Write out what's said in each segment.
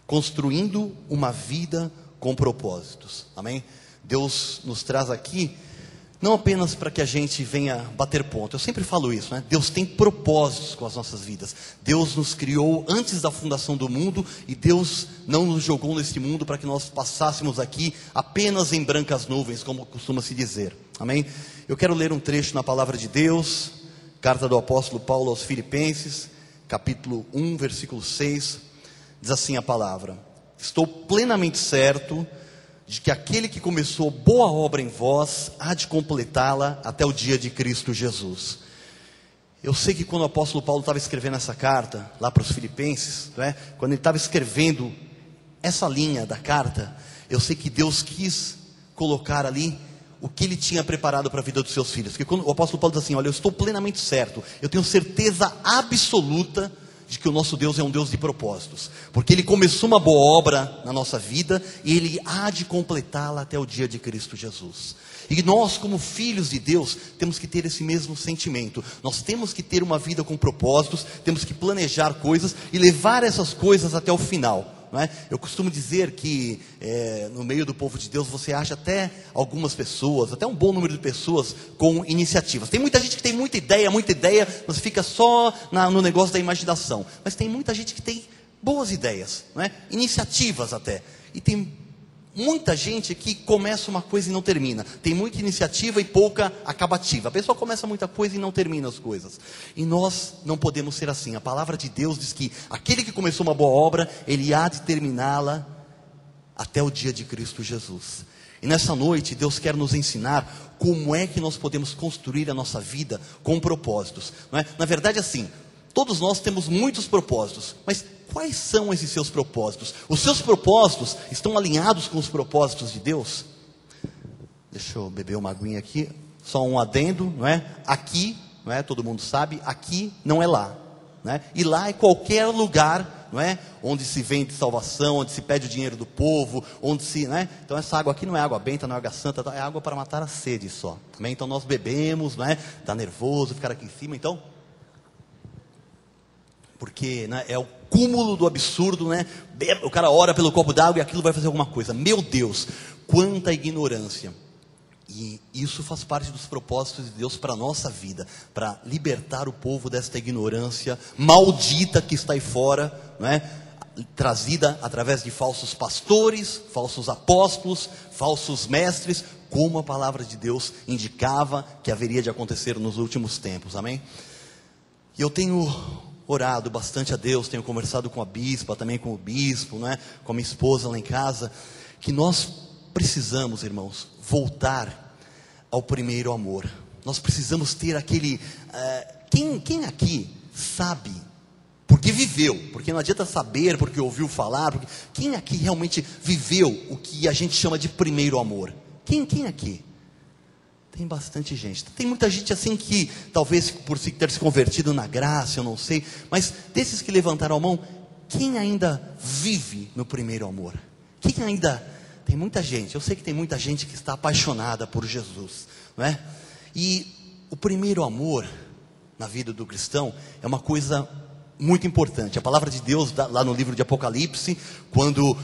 construindo uma vida com propósitos, amém? Deus nos traz aqui, não apenas para que a gente venha bater ponto, eu sempre falo isso, né? Deus tem propósitos com as nossas vidas. Deus nos criou antes da fundação do mundo, e Deus não nos jogou neste mundo para que nós passássemos aqui apenas em brancas nuvens, como costuma se dizer, amém? Eu quero ler um trecho na palavra de Deus, carta do apóstolo Paulo aos Filipenses, capítulo 1, versículo 6, diz assim a palavra: estou plenamente certo de que aquele que começou boa obra em vós, há de completá-la até o dia de Cristo Jesus. Eu sei que quando o apóstolo Paulo estava escrevendo essa carta, lá para os Filipenses, né, quando ele estava escrevendo essa linha da carta, eu sei que Deus quis colocar ali o que ele tinha preparado para a vida dos seus filhos. Porque quando o apóstolo Paulo diz assim: olha, eu estou plenamente certo, eu tenho certeza absoluta de que o nosso Deus é um Deus de propósitos, porque Ele começou uma boa obra na nossa vida, e Ele há de completá-la até o dia de Cristo Jesus. E nós, como filhos de Deus, temos que ter esse mesmo sentimento. Nós temos que ter uma vida com propósitos, temos que planejar coisas e levar essas coisas até o final, não é? Eu costumo dizer que no meio do povo de Deus você acha até algumas pessoas, até um bom número de pessoas com iniciativas. Tem muita gente que tem muita ideia, mas fica só no negócio da imaginação. Mas tem muita gente que tem boas ideias, não é? Iniciativas até. E tem muita gente que começa uma coisa e não termina. Tem muita iniciativa e pouca acabativa. A pessoa começa muita coisa e não termina as coisas. E nós não podemos ser assim. A palavra de Deus diz que aquele que começou uma boa obra, ele há de terminá-la até o dia de Cristo Jesus. E nessa noite Deus quer nos ensinar como é que nós podemos construir a nossa vida com propósitos, não é? Na verdade, assim, todos nós temos muitos propósitos, mas quais são esses seus propósitos? Os seus propósitos estão alinhados com os propósitos de Deus? Deixa eu beber uma aguinha aqui. Só um adendo, não é? Aqui, não é? Todo mundo sabe, aqui não é lá, não é? E lá é qualquer lugar, não é? Onde se vende salvação, onde se pede o dinheiro do povo, onde se, não é? Então essa água aqui não é água benta, não é água santa, é água para matar a sede só. Também. Então nós bebemos, não é? Está nervoso, ficar aqui em cima, então... porque, né, é o cúmulo do absurdo, né? O cara ora pelo copo d'água e aquilo vai fazer alguma coisa. Meu Deus, quanta ignorância. E isso faz parte dos propósitos de Deus para a nossa vida, para libertar o povo desta ignorância maldita que está aí fora, não é? Trazida através de falsos pastores, falsos apóstolos, falsos mestres, como a palavra de Deus indicava que haveria de acontecer nos últimos tempos, amém? E eu tenho orado bastante a Deus, tenho conversado com a bispa, também com o bispo, não é? Com a minha esposa lá em casa, que nós precisamos, irmãos, voltar ao primeiro amor. Nós precisamos ter aquele... quem aqui sabe, porque viveu, porque não adianta saber, porque ouviu falar, quem aqui realmente viveu o que a gente chama de primeiro amor? Quem aqui? Tem bastante gente. Tem muita gente assim que, talvez por ter se convertido na graça, eu não sei, mas desses que levantaram a mão, quem ainda vive no primeiro amor? Quem ainda... Tem muita gente, eu sei que tem muita gente que está apaixonada por Jesus, não é? E o primeiro amor na vida do cristão é uma coisa muito importante. A palavra de Deus, lá no livro de Apocalipse, quando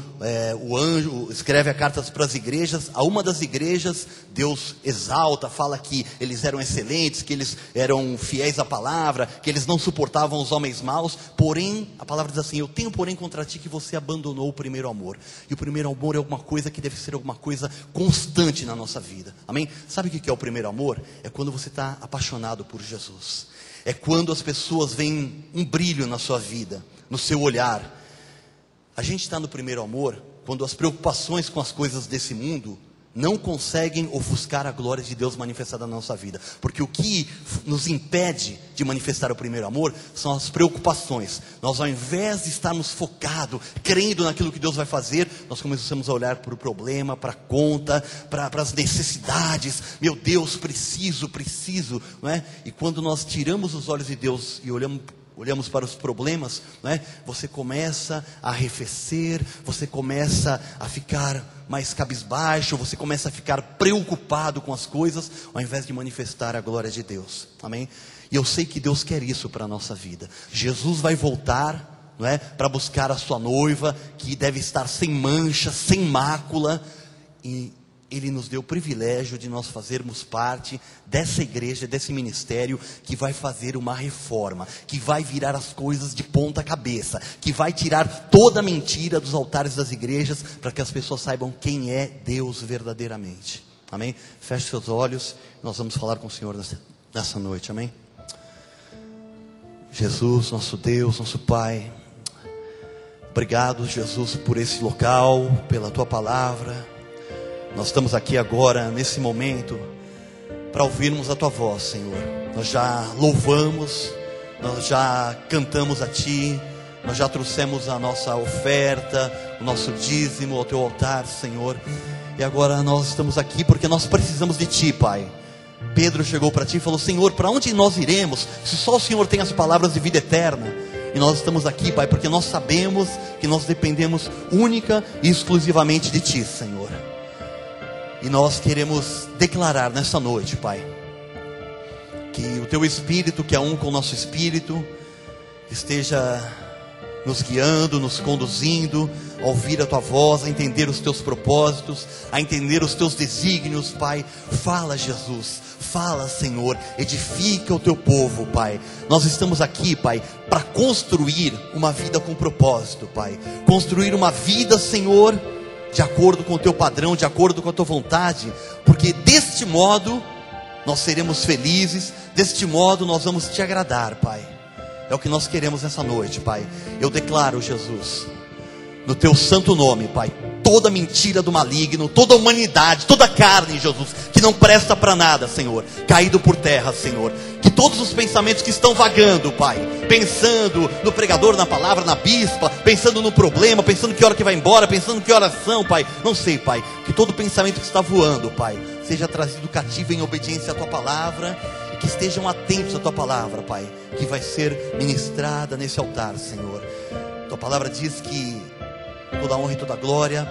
o anjo escreve a carta para as igrejas, a uma das igrejas, Deus exalta, fala que eles eram excelentes, que eles eram fiéis à palavra, que eles não suportavam os homens maus, porém, a palavra diz assim: eu tenho porém contra ti que você abandonou o primeiro amor. E o primeiro amor é alguma coisa que deve ser alguma coisa constante na nossa vida, amém? Sabe o que é o primeiro amor? É quando você está apaixonado por Jesus. É quando as pessoas veem um brilho na sua vida, no seu olhar. A gente está no primeiro amor quando as preocupações com as coisas desse mundo não conseguem ofuscar a glória de Deus manifestada na nossa vida. Porque o que nos impede de manifestar o primeiro amor são as preocupações. Nós, ao invés de estarmos focados, crendo naquilo que Deus vai fazer, nós começamos a olhar para o problema, para a conta, para as necessidades. Meu Deus, preciso, não é? E quando nós tiramos os olhos de Deus e olhamos para os problemas, não é? Você começa a arrefecer, você começa a ficar mais cabisbaixo, você começa a ficar preocupado com as coisas, ao invés de manifestar a glória de Deus, amém? E eu sei que Deus quer isso para a nossa vida. Jesus vai voltar não é? Para buscar a sua noiva, que deve estar sem mancha, sem mácula, e Ele nos deu o privilégio de nós fazermos parte dessa igreja, desse ministério, que vai fazer uma reforma, que vai virar as coisas de ponta cabeça, que vai tirar toda a mentira dos altares das igrejas, para que as pessoas saibam quem é Deus verdadeiramente. Amém? Feche seus olhos, nós vamos falar com o Senhor nessa noite, amém? Jesus, nosso Deus, nosso Pai, obrigado, Jesus, por esse local, pela Tua palavra. Nós estamos aqui agora, nesse momento, para ouvirmos a Tua voz, Senhor. Nós já louvamos, nós já cantamos a Ti, nós já trouxemos a nossa oferta, o nosso dízimo ao Teu altar, Senhor. E agora nós estamos aqui porque nós precisamos de Ti, Pai. Pedro chegou para Ti e falou: Senhor, para onde nós iremos, se só o Senhor tem as palavras de vida eterna? E nós estamos aqui, Pai, porque nós sabemos que nós dependemos única e exclusivamente de Ti, Senhor. E nós queremos declarar nessa noite, Pai, que o Teu Espírito, que é um com o nosso Espírito, esteja nos guiando, nos conduzindo, a ouvir a Tua voz, a entender os Teus propósitos, a entender os Teus desígnios, Pai. Fala, Jesus, fala, Senhor, edifica o Teu povo, Pai. Nós estamos aqui, Pai, para construir uma vida com propósito, Pai. Construir uma vida, Senhor, de acordo com o Teu padrão, de acordo com a Tua vontade, porque deste modo nós seremos felizes, deste modo nós vamos Te agradar, Pai. É o que nós queremos nessa noite, Pai. Eu declaro, Jesus, no Teu santo nome, Pai, toda mentira do maligno, toda a humanidade, toda a carne, Jesus, que não presta para nada, Senhor, caído por terra, Senhor. Que todos os pensamentos que estão vagando, Pai, pensando no pregador, na palavra, na bispa, pensando no problema, pensando que hora que vai embora, pensando que horas são, Pai, não sei, Pai, que todo pensamento que está voando, Pai, seja trazido cativo em obediência à Tua palavra, e que estejam atentos à Tua palavra, Pai, que vai ser ministrada nesse altar, Senhor. Tua palavra diz que toda honra e toda glória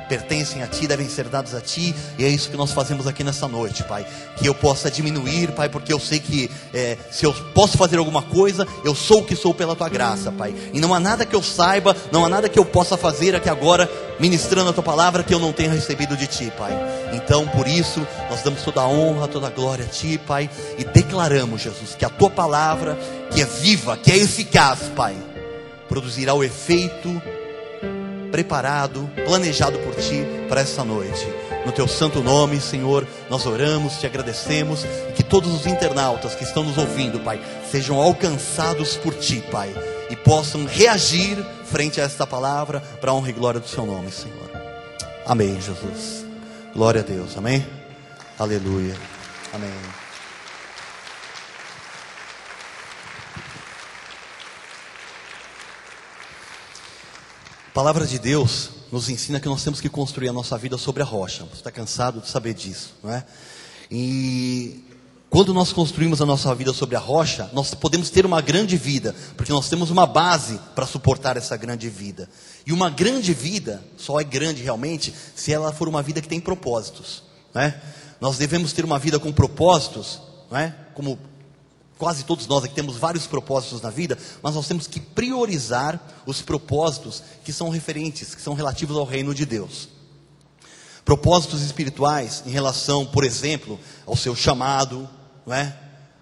pertencem a Ti, devem ser dados a Ti, e é isso que nós fazemos aqui nessa noite, Pai. Que eu possa diminuir, Pai, porque eu sei que se eu posso fazer alguma coisa, eu sou o que sou pela Tua graça, Pai. E não há nada que eu saiba, não há nada que eu possa fazer aqui agora, ministrando a Tua palavra, que eu não tenha recebido de Ti, Pai. Então, por isso, nós damos toda a honra, toda a glória a Ti, Pai, e declaramos, Jesus, que a Tua palavra, que é viva, que é eficaz, Pai, produzirá o efeito preparado, planejado por Ti para essa noite. No Teu santo nome, Senhor, nós oramos, Te agradecemos, e que todos os internautas que estão nos ouvindo, Pai, sejam alcançados por Ti, Pai, e possam reagir frente a esta palavra, para a honra e glória do Seu nome, Senhor. Amém, Jesus. Glória a Deus, amém? Aleluia, amém. A palavra de Deus nos ensina que nós temos que construir a nossa vida sobre a rocha. Você está cansado de saber disso, não é? E quando nós construímos a nossa vida sobre a rocha, nós podemos ter uma grande vida, porque nós temos uma base para suportar essa grande vida. E uma grande vida só é grande realmente se ela for uma vida que tem propósitos, não é? Nós devemos ter uma vida com propósitos, não é? Como quase todos nós aqui temos vários propósitos na vida, mas nós temos que priorizar os propósitos que são referentes, que são relativos ao reino de Deus. Propósitos espirituais em relação, por exemplo, ao seu chamado, não é?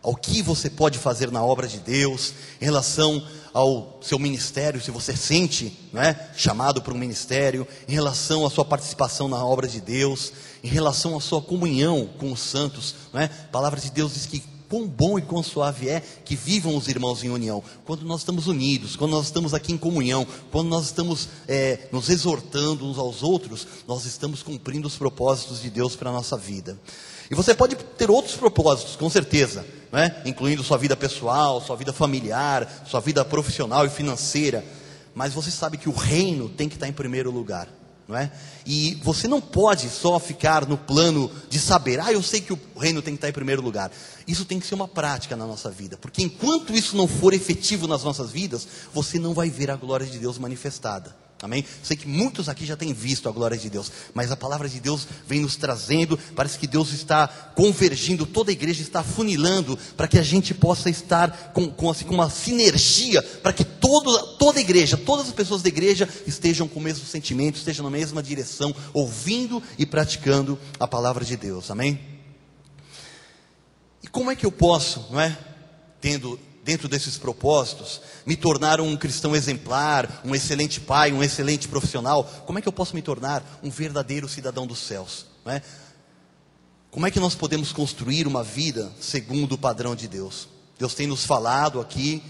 Ao que você pode fazer na obra de Deus, em relação ao seu ministério, se você sente, não é, chamado para um ministério, em relação à sua participação na obra de Deus, em relação à sua comunhão com os santos, não é? A palavra de Deus diz que quão bom e quão suave é que vivam os irmãos em união. Quando nós estamos unidos, quando nós estamos aqui em comunhão, quando nós estamos nos exortando uns aos outros, nós estamos cumprindo os propósitos de Deus para a nossa vida. E você pode ter outros propósitos, com certeza, não é? Incluindo sua vida pessoal, sua vida familiar, sua vida profissional e financeira. Mas você sabe que o reino tem que estar em primeiro lugar, não é? E você não pode só ficar no plano de saber, eu sei que o reino tem que estar em primeiro lugar. Isso tem que ser uma prática na nossa vida, porque enquanto isso não for efetivo nas nossas vidas, você não vai ver a glória de Deus manifestada, Amém? Sei que muitos aqui já têm visto a glória de Deus, mas a palavra de Deus vem nos trazendo, parece que Deus está convergindo, toda a igreja está afunilando, para que a gente possa estar com uma sinergia, para que toda a igreja, todas as pessoas da igreja estejam com o mesmo sentimento, estejam na mesma direção, ouvindo e praticando a palavra de Deus, amém? E como é que eu posso, não é, dentro desses propósitos, me tornar um cristão exemplar, um excelente pai, um excelente profissional? Como é que eu posso me tornar um verdadeiro cidadão dos céus? Não é? Como é que nós podemos construir uma vida segundo o padrão de Deus? Deus tem nos falado aqui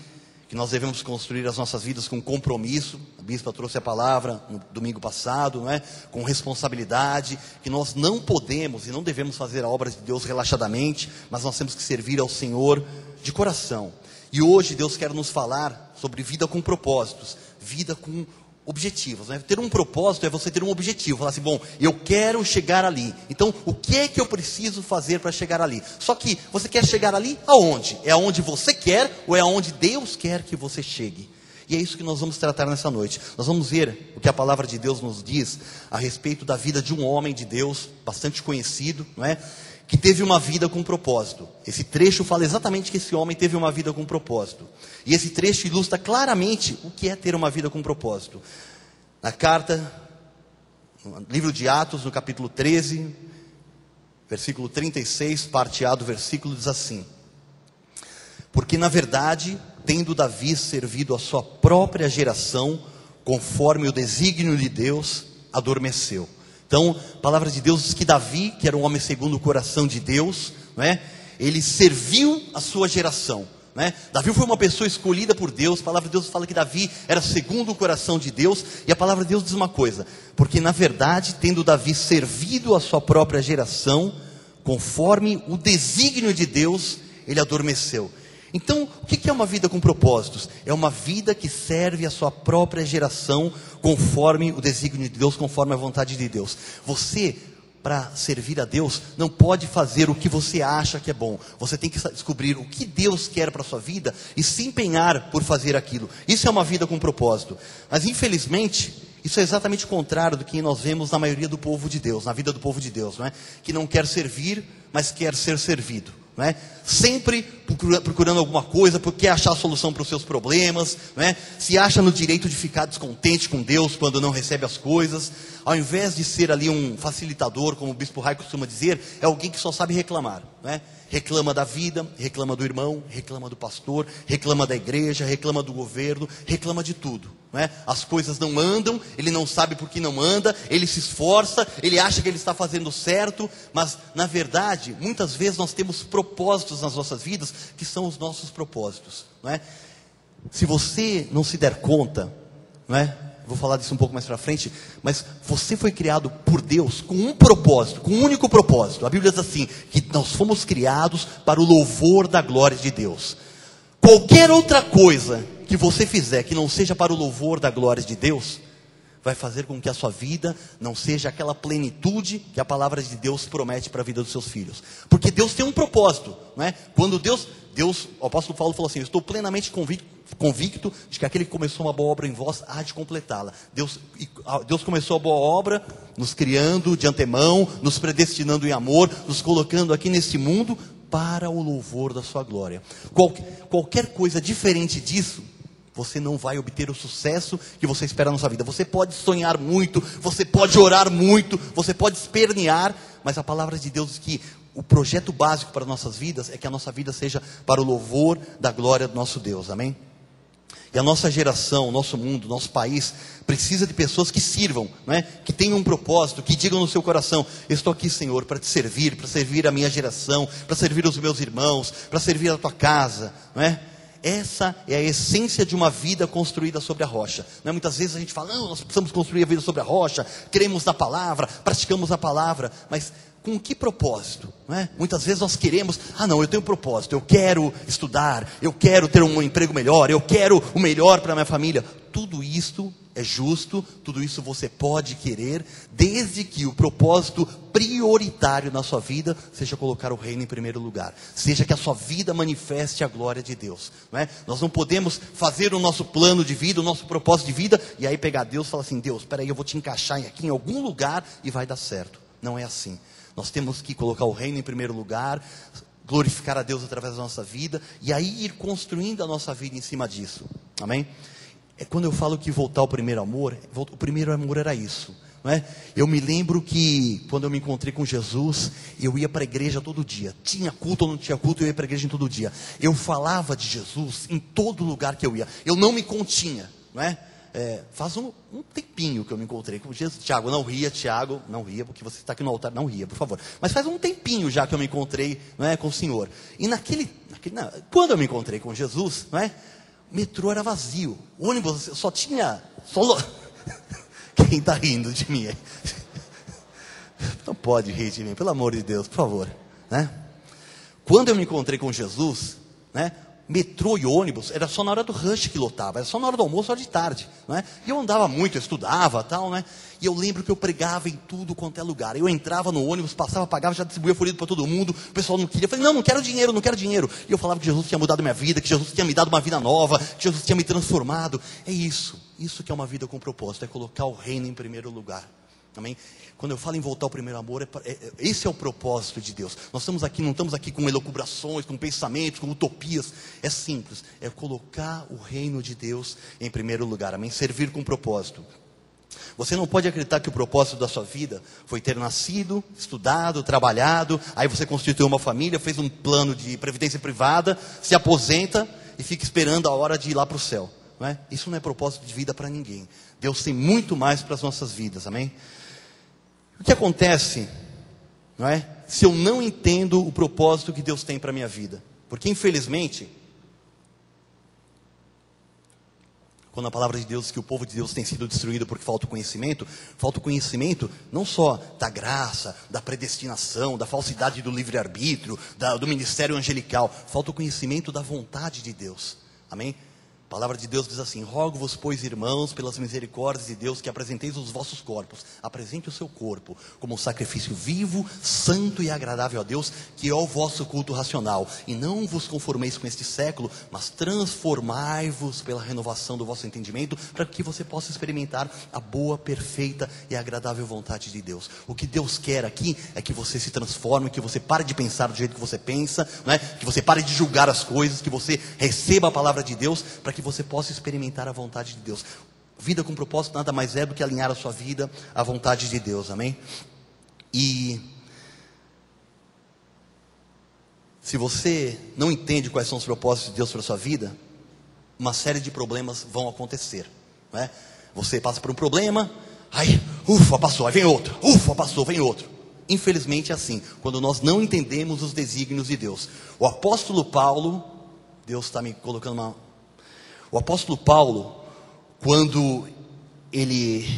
que nós devemos construir as nossas vidas com compromisso. A bispa trouxe a palavra no domingo passado, não é? Com responsabilidade, que nós não podemos e não devemos fazer a obra de Deus relaxadamente, mas nós temos que servir ao Senhor de coração. E hoje Deus quer nos falar sobre vida com propósitos, vida com objetivos, né? Ter um propósito é você ter um objetivo, falar assim, bom, eu quero chegar ali, então o que é que eu preciso fazer para chegar ali? Só que você quer chegar ali aonde? É aonde você quer ou é aonde Deus quer que você chegue? E é isso que nós vamos tratar nessa noite. Nós vamos ver o que a palavra de Deus nos diz a respeito da vida de um homem de Deus, bastante conhecido, não é? Que teve uma vida com propósito. Esse trecho fala exatamente que esse homem teve uma vida com propósito. E esse trecho ilustra claramente o que é ter uma vida com propósito. Na carta, no livro de Atos, no capítulo 13, versículo 36, parte A do versículo, diz assim: porque na verdade, tendo Davi servido a sua própria geração, conforme o desígnio de Deus, adormeceu. Então, a palavra de Deus diz que Davi, que era um homem segundo o coração de Deus, não é? Ele serviu a sua geração, não é? Davi foi uma pessoa escolhida por Deus. A palavra de Deus fala que Davi era segundo o coração de Deus. E a palavra de Deus diz uma coisa: porque na verdade, tendo Davi servido a sua própria geração, conforme o desígnio de Deus, ele adormeceu. Então, o que é uma vida com propósitos? É uma vida que serve a sua própria geração, conforme o desígnio de Deus, conforme a vontade de Deus. Você, para servir a Deus, não pode fazer o que você acha que é bom. Você tem que descobrir o que Deus quer para a sua vida e se empenhar por fazer aquilo. Isso é uma vida com propósito. Mas infelizmente, isso é exatamente o contrário do que nós vemos na maioria do povo de Deus, na vida do povo de Deus, não é? Que não quer servir, mas quer ser servido. Não é? Sempre procurando alguma coisa, porque quer achar a solução para os seus problemas, não é? Se acha no direito de ficar descontente com Deus quando não recebe as coisas, ao invés de ser ali um facilitador, como o bispo Rai costuma dizer, é alguém que só sabe reclamar, não é? Reclama da vida, reclama do irmão, reclama do pastor, reclama da igreja, reclama do governo, reclama de tudo, não é? As coisas não andam, ele não sabe por que não anda, ele se esforça, ele acha que ele está fazendo certo, mas na verdade, muitas vezes nós temos propósitos nas nossas vidas, que são os nossos propósitos, não é? Se você não se der conta, não é? Vou falar disso um pouco mais para frente, mas você foi criado por Deus com um propósito, com um único propósito. A Bíblia diz assim, que nós fomos criados para o louvor da glória de Deus. Qualquer outra coisa que você fizer que não seja para o louvor da glória de Deus, vai fazer com que a sua vida não seja aquela plenitude que a palavra de Deus promete para a vida dos seus filhos. Porque Deus tem um propósito, não é? Quando Deus, o apóstolo Paulo falou assim, eu estou plenamente convicto de que aquele que começou uma boa obra em vós há de completá-la. Deus começou a boa obra nos criando de antemão, nos predestinando em amor, nos colocando aqui nesse mundo para o louvor da sua glória. Qualquer coisa diferente disso, você não vai obter o sucesso que você espera na sua vida. Você pode sonhar muito, você pode orar muito, você pode espernear, mas a palavra de Deus diz que o projeto básico para nossas vidas é que a nossa vida seja para o louvor da glória do nosso Deus, amém? E a nossa geração, o nosso mundo, o nosso país precisa de pessoas que sirvam, não é? Que tenham um propósito, que digam no seu coração, eu estou aqui, Senhor, para te servir, para servir a minha geração, para servir os meus irmãos, para servir a tua casa, não é? Essa é a essência de uma vida construída sobre a rocha, não é? Muitas vezes a gente fala, não, nós precisamos construir a vida sobre a rocha, cremos na palavra, praticamos a palavra, mas com que propósito? Não é? Muitas vezes nós queremos, não, eu tenho um propósito, eu quero estudar, eu quero ter um emprego melhor, eu quero o melhor para a minha família. Tudo isto é justo, tudo isso você pode querer, desde que o propósito prioritário na sua vida seja colocar o reino em primeiro lugar, seja que a sua vida manifeste a glória de Deus, não é? Nós não podemos fazer o nosso plano de vida, o nosso propósito de vida, e aí pegar Deus e falar assim: Deus, espera aí, eu vou te encaixar aqui em algum lugar e vai dar certo. Não é assim. Nós temos que colocar o reino em primeiro lugar, glorificar a Deus através da nossa vida, e aí ir construindo a nossa vida em cima disso, amém? É quando eu falo que voltar ao primeiro amor, o primeiro amor era isso, não é? Eu me lembro que quando eu me encontrei com Jesus, eu ia para a igreja todo dia, tinha culto ou não tinha culto, eu ia para a igreja em todo dia, eu falava de Jesus em todo lugar que eu ia, eu não me continha, não é? Faz um tempinho que eu me encontrei com Jesus. Tiago, não ria, porque você está aqui no altar, não ria, por favor. Mas faz um tempinho já que eu me encontrei, não é, com o Senhor. E quando eu me encontrei com Jesus, não é, o metrô era vazio, o ônibus só tinha... Quem está rindo de mim aí? Não pode rir de mim, pelo amor de Deus, por favor, né? Quando eu me encontrei com Jesus, né, metrô e ônibus, era só na hora do rush que lotava, era só na hora do almoço ou de tarde, não é? E eu andava muito, eu estudava, tal, né? E eu lembro que eu pregava em tudo quanto é lugar. Eu entrava no ônibus, passava, pagava, já distribuía folheto para todo mundo. O pessoal não queria, eu falei: não quero dinheiro, não quero dinheiro. E eu falava que Jesus tinha mudado minha vida, que Jesus tinha me dado uma vida nova, que Jesus tinha me transformado. É isso que é uma vida com propósito, é colocar o reino em primeiro lugar, amém? Quando eu falo em voltar ao primeiro amor, esse é o propósito de Deus. Nós estamos aqui, não estamos aqui com elucubrações, com pensamentos, com utopias. É simples, é colocar o reino de Deus em primeiro lugar, amém? Servir com propósito. Você não pode acreditar que o propósito da sua vida foi ter nascido, estudado, trabalhado, aí você constituiu uma família, fez um plano de previdência privada, se aposenta e fica esperando a hora de ir lá para o céu, não é? Isso não é propósito de vida para ninguém. Deus tem muito mais para as nossas vidas, amém? O que acontece, não é? Se eu não entendo o propósito que Deus tem para a minha vida? Porque infelizmente, quando a palavra de Deus diz que o povo de Deus tem sido destruído porque falta o conhecimento não só da graça, da predestinação, da falsidade do livre-arbítrio, do ministério angelical, falta o conhecimento da vontade de Deus, amém? A palavra de Deus diz assim: rogo-vos, pois, irmãos, pelas misericórdias de Deus, que apresenteis os vossos corpos. Apresente o seu corpo como um sacrifício vivo, santo e agradável a Deus, que é o vosso culto racional. E não vos conformeis com este século, mas transformai-vos pela renovação do vosso entendimento, para que você possa experimentar a boa, perfeita e agradável vontade de Deus. O que Deus quer aqui é que você se transforme, que você pare de pensar do jeito que você pensa, não é? Que você pare de julgar as coisas, que você receba a palavra de Deus, para que você possa experimentar a vontade de Deus. Vida com propósito nada mais é do que alinhar a sua vida à vontade de Deus, amém? E se você não entende quais são os propósitos de Deus para a sua vida, uma série de problemas vão acontecer, não é? Você passa por um problema, aí, ufa, passou, aí vem outro, ufa, passou, vem outro. Infelizmente é assim, quando nós não entendemos os desígnios de Deus. O apóstolo Paulo, Deus está me colocando o apóstolo Paulo, quando ele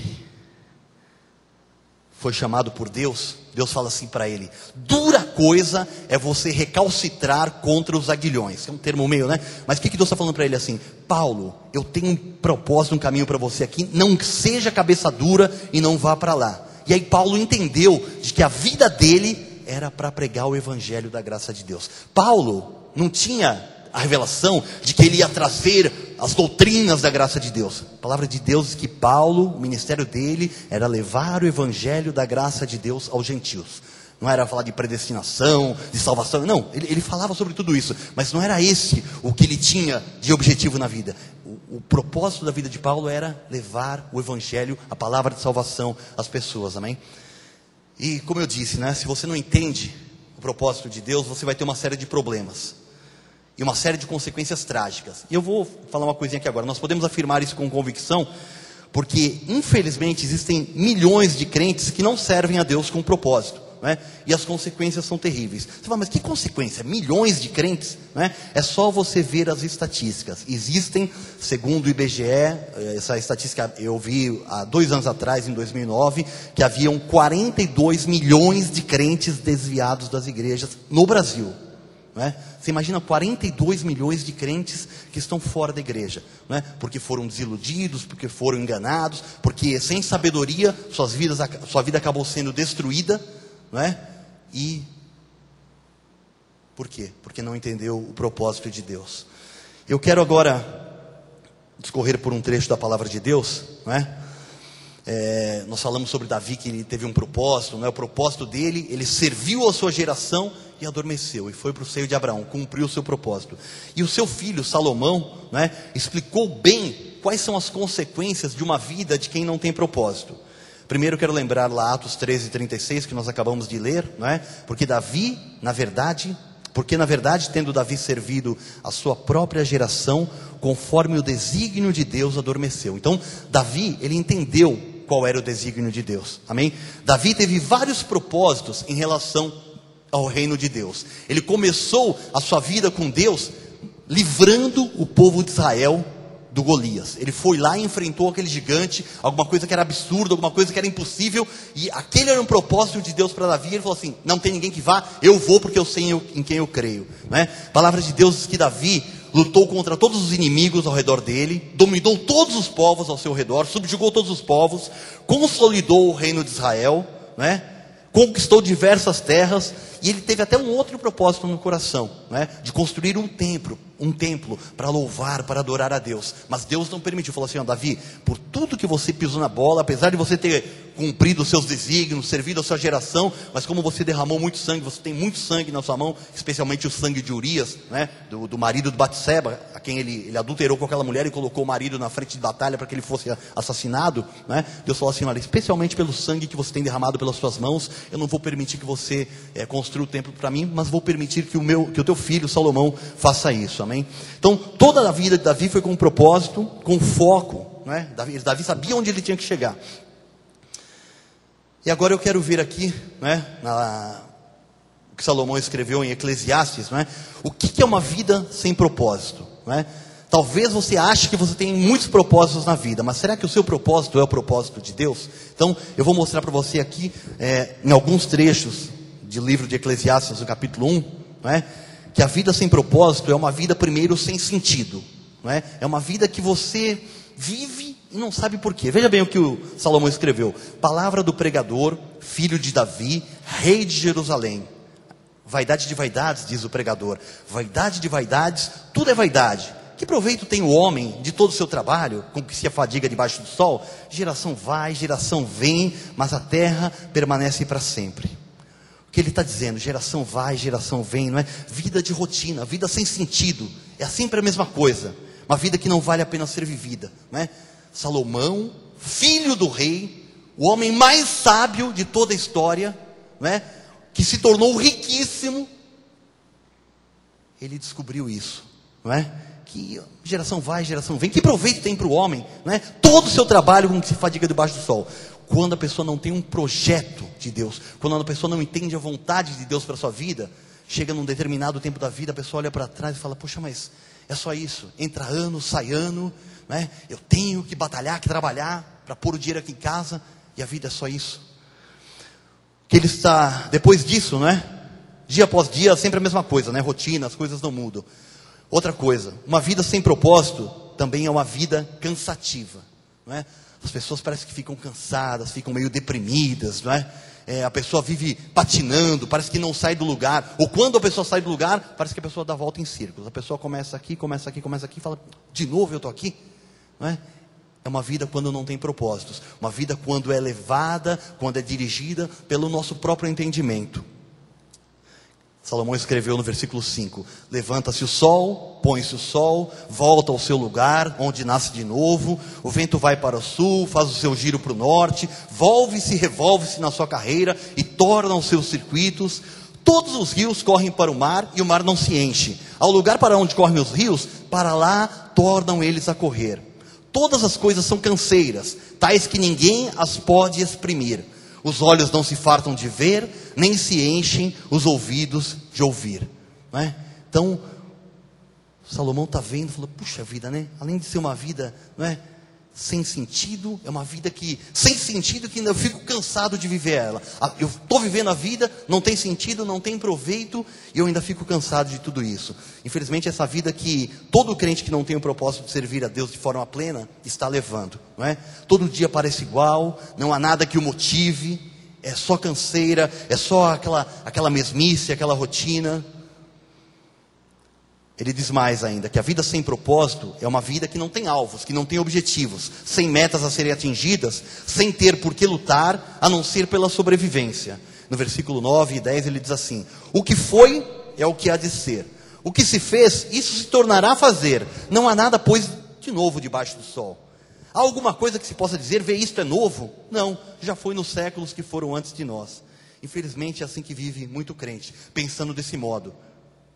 foi chamado por Deus, Deus fala assim para ele: dura coisa é você recalcitrar contra os aguilhões. É um termo meio, né? Mas o que Deus está falando para ele assim? Paulo, eu tenho um propósito, um caminho para você aqui, não seja cabeça dura e não vá para lá. E aí Paulo entendeu de que a vida dele era para pregar o evangelho da graça de Deus. Paulo não tinha a revelação de que ele ia trazer as doutrinas da graça de Deus. A palavra de Deus diz que Paulo, o ministério dele era levar o evangelho da graça de Deus aos gentios. Não era falar de predestinação, de salvação, não, ele falava sobre tudo isso, mas não era esse o que ele tinha de objetivo na vida. O propósito da vida de Paulo era levar o evangelho, a palavra de salvação às pessoas, amém? E como eu disse, né, se você não entende o propósito de Deus, você vai ter uma série de problemas e uma série de consequências trágicas. E eu vou falar uma coisinha aqui agora. Nós podemos afirmar isso com convicção, porque infelizmente existem milhões de crentes que não servem a Deus com propósito, né? E as consequências são terríveis. Você fala, mas que consequência? Milhões de crentes, né? É só você ver as estatísticas. Existem, segundo o IBGE, essa estatística eu vi há 2 anos atrás, em 2009, que haviam 42 milhões de crentes desviados das igrejas no Brasil. não é? Você imagina 42 milhões de crentes que estão fora da igreja, não é? Porque foram desiludidos, porque foram enganados, porque sem sabedoria sua vida acabou sendo destruída, não é? E por quê? Porque não entendeu o propósito de Deus. Eu quero agora discorrer por um trecho da palavra de Deus, não é? Nós falamos sobre Davi, que ele teve um propósito, não é? O propósito dele, ele serviu a sua geração e adormeceu, e foi para o seio de Abraão, cumpriu o seu propósito. E o seu filho Salomão, não é? Explicou bem quais são as consequências de uma vida de quem não tem propósito. Primeiro eu quero lembrar lá Atos 13:36, que nós acabamos de ler, não é? Porque na verdade, tendo Davi servido a sua própria geração, conforme o desígnio de Deus, adormeceu. Então, Davi, ele entendeu qual era o desígnio de Deus, amém? Davi teve vários propósitos em relação ao reino de Deus. Ele começou a sua vida com Deus, livrando o povo de Israel do Golias. Ele foi lá e enfrentou aquele gigante, alguma coisa que era absurda, alguma coisa que era impossível, e aquele era um propósito de Deus para Davi. Ele falou assim: não tem ninguém que vá, eu vou porque eu sei em quem eu creio, né? A palavra de Deus diz que Davi lutou contra todos os inimigos ao redor dele, dominou todos os povos ao seu redor, subjugou todos os povos, consolidou o reino de Israel, né? Conquistou diversas terras, e ele teve até um outro propósito no coração, né? De construir um templo para louvar, para adorar a Deus. Mas Deus não permitiu, falou assim: ó, Davi, por tudo que você pisou na bola, apesar de você ter cumprido os seus desígnios, servido a sua geração, mas como você derramou muito sangue, você tem muito sangue na sua mão, especialmente o sangue de Urias, né? do marido de Batseba, a quem ele adulterou com aquela mulher e colocou o marido na frente de batalha para que ele fosse assassinado, né? Deus falou assim: olha, especialmente pelo sangue que você tem derramado pelas suas mãos, eu não vou permitir que você construa o templo para mim, mas vou permitir que o teu filho Salomão faça isso, amém? Então toda a vida de Davi foi com um propósito, com foco, né? Davi sabia onde ele tinha que chegar. E agora eu quero ver aqui, né, o que Salomão escreveu em Eclesiastes, né? O que é uma vida sem propósito, né? Talvez você ache que você tem muitos propósitos na vida, mas será que o seu propósito é o propósito de Deus? Então eu vou mostrar para você aqui, em alguns trechos do livro de Eclesiastes, no capítulo 1, né, que a vida sem propósito é uma vida, primeiro, sem sentido, né? É uma vida que você vive e não sabe por quê. Veja bem o que o Salomão escreveu: palavra do pregador, filho de Davi, rei de Jerusalém. Vaidade de vaidades, diz o pregador, vaidade de vaidades, tudo é vaidade. Que proveito tem o homem de todo o seu trabalho, com que se afadiga debaixo do sol? Geração vai, geração vem, mas a terra permanece para sempre. O que ele está dizendo: geração vai, geração vem, não é? Vida de rotina, vida sem sentido, é sempre a mesma coisa. Uma vida que não vale a pena ser vivida, não é? Salomão, filho do rei, o homem mais sábio de toda a história, não é? Que se tornou riquíssimo, ele descobriu isso, não é? Que geração vai, geração vem, que proveito tem para o homem, não é? Todo o seu trabalho com que se fadiga debaixo do sol. Quando a pessoa não tem um projeto de Deus, quando a pessoa não entende a vontade de Deus para a sua vida, chega num determinado tempo da vida, a pessoa olha para trás e fala: poxa, mas é só isso, entra ano, sai ano, né? Eu tenho que batalhar, que trabalhar para pôr o dinheiro aqui em casa, e a vida é só isso. Que ele está, depois disso, né? Dia após dia, sempre a mesma coisa, né? Rotina, as coisas não mudam. Outra coisa, uma vida sem propósito também é uma vida cansativa, não é? As pessoas parecem que ficam cansadas, ficam meio deprimidas, não é? A pessoa vive patinando, parece que não sai do lugar. Ou quando a pessoa sai do lugar, parece que a pessoa dá volta em círculos. A pessoa começa aqui e fala: de novo eu estou aqui, não é? É uma vida quando não tem propósitos. Uma vida quando é levada, quando é dirigida pelo nosso próprio entendimento. Salomão escreveu no versículo 5: levanta-se o sol, põe-se o sol, volta ao seu lugar, onde nasce de novo, o vento vai para o sul, faz o seu giro para o norte, volve-se e revolve-se na sua carreira, e torna os seus circuitos. Todos os rios correm para o mar, e o mar não se enche. Ao lugar para onde correm os rios, para lá tornam eles a correr. Todas as coisas são canseiras, tais que ninguém as pode exprimir. Os olhos não se fartam de ver, nem se enchem os ouvidos de ouvir, não é? Então, Salomão está vendo e falou: puxa vida, né? Além de ser uma vida, não é, sem sentido, é uma vida sem sentido, que eu fico cansado de viver ela. Eu estou vivendo a vida, não tem sentido, não tem proveito, e eu ainda fico cansado de tudo isso. Infelizmente, essa vida que todo crente que não tem o propósito de servir a Deus de forma plena, está levando, não é? Todo dia parece igual, não há nada que o motive, é só canseira, é só aquela mesmice, aquela rotina. Ele diz mais ainda, que a vida sem propósito é uma vida que não tem alvos, que não tem objetivos, sem metas a serem atingidas, sem ter por que lutar, a não ser pela sobrevivência. No versículo 9 e 10 ele diz assim: o que foi é o que há de ser. O que se fez, isso se tornará a fazer. Não há nada, pois, de novo debaixo do sol. Há alguma coisa que se possa dizer, ver isto é novo? Não, já foi nos séculos que foram antes de nós. Infelizmente é assim que vive muito crente, pensando desse modo,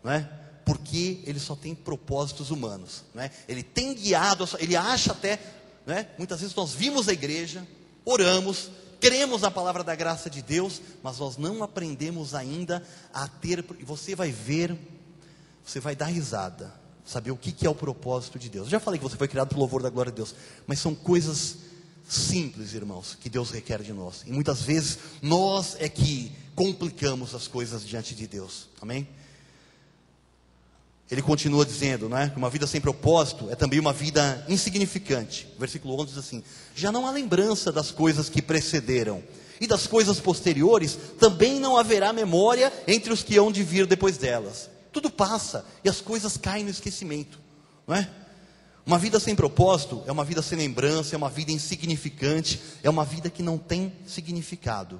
não é? Porque ele só tem propósitos humanos, não é? Ele tem guiado, ele acha até, não é? Muitas vezes nós vimos a igreja, oramos, cremos na palavra da graça de Deus, mas nós não aprendemos ainda a ter, e você vai ver, você vai dar risada, saber o que é o propósito de Deus. Eu já falei que você foi criado pelo louvor da glória de Deus, mas são coisas simples, irmãos, que Deus requer de nós, e muitas vezes nós é que complicamos as coisas diante de Deus, amém? Ele continua dizendo, não é? Que uma vida sem propósito é também uma vida insignificante. Versículo 11 diz assim: já não há lembrança das coisas que precederam, e das coisas posteriores também não haverá memória entre os que hão de vir depois delas. Tudo passa e as coisas caem no esquecimento, não é? Uma vida sem propósito é uma vida sem lembrança, é uma vida insignificante, é uma vida que não tem significado,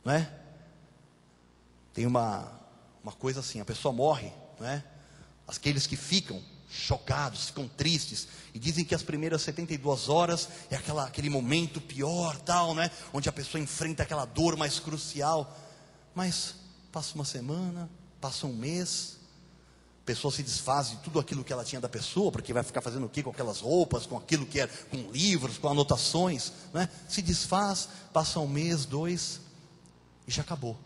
não é? Tem uma coisa assim, a pessoa morre, não é? Aqueles que ficam chocados, ficam tristes, e dizem que as primeiras 72 horas é aquele momento pior, tal, né? Onde a pessoa enfrenta aquela dor mais crucial. Mas passa uma semana, passa um mês, a pessoa se desfaz de tudo aquilo que ela tinha da pessoa, porque vai ficar fazendo o quê? Com aquelas roupas, com aquilo que é, com livros, com anotações, né? Se desfaz, passa um mês, 2, e já acabou.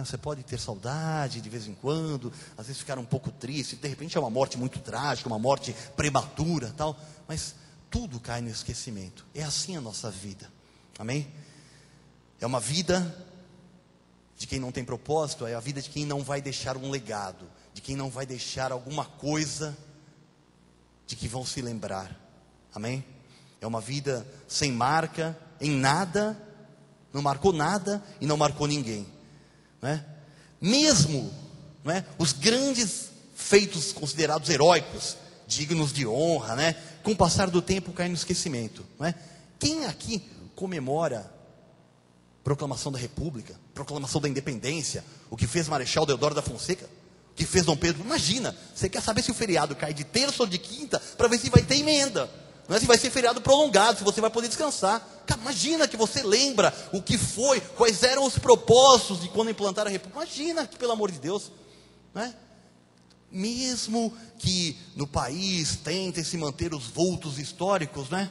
Você pode ter saudade de vez em quando, às vezes ficar um pouco triste, de repente é uma morte muito trágica, uma morte prematura, tal, mas tudo cai no esquecimento. É assim a nossa vida, amém? É uma vida de quem não tem propósito, é a vida de quem não vai deixar um legado, de quem não vai deixar alguma coisa de que vão se lembrar, amém? É uma vida sem marca, em nada, não marcou nada e não marcou ninguém. Não é? Mesmo, não é? Os grandes feitos considerados heróicos, dignos de honra, né? Com o passar do tempo caem no esquecimento, não é? Quem aqui comemora proclamação da República, proclamação da Independência, o que fez Marechal Deodoro da Fonseca, o que fez Dom Pedro? Imagina, você quer saber se o feriado cai de terça ou de quinta, para ver se vai ter emenda, não é? Se vai ser feriado prolongado, se você vai poder descansar. Cara, imagina que você lembra o que foi, quais eram os propósitos de quando implantaram a República. Imagina, pelo amor de Deus, não é? Mesmo que no país tentem se manter os vultos históricos, né?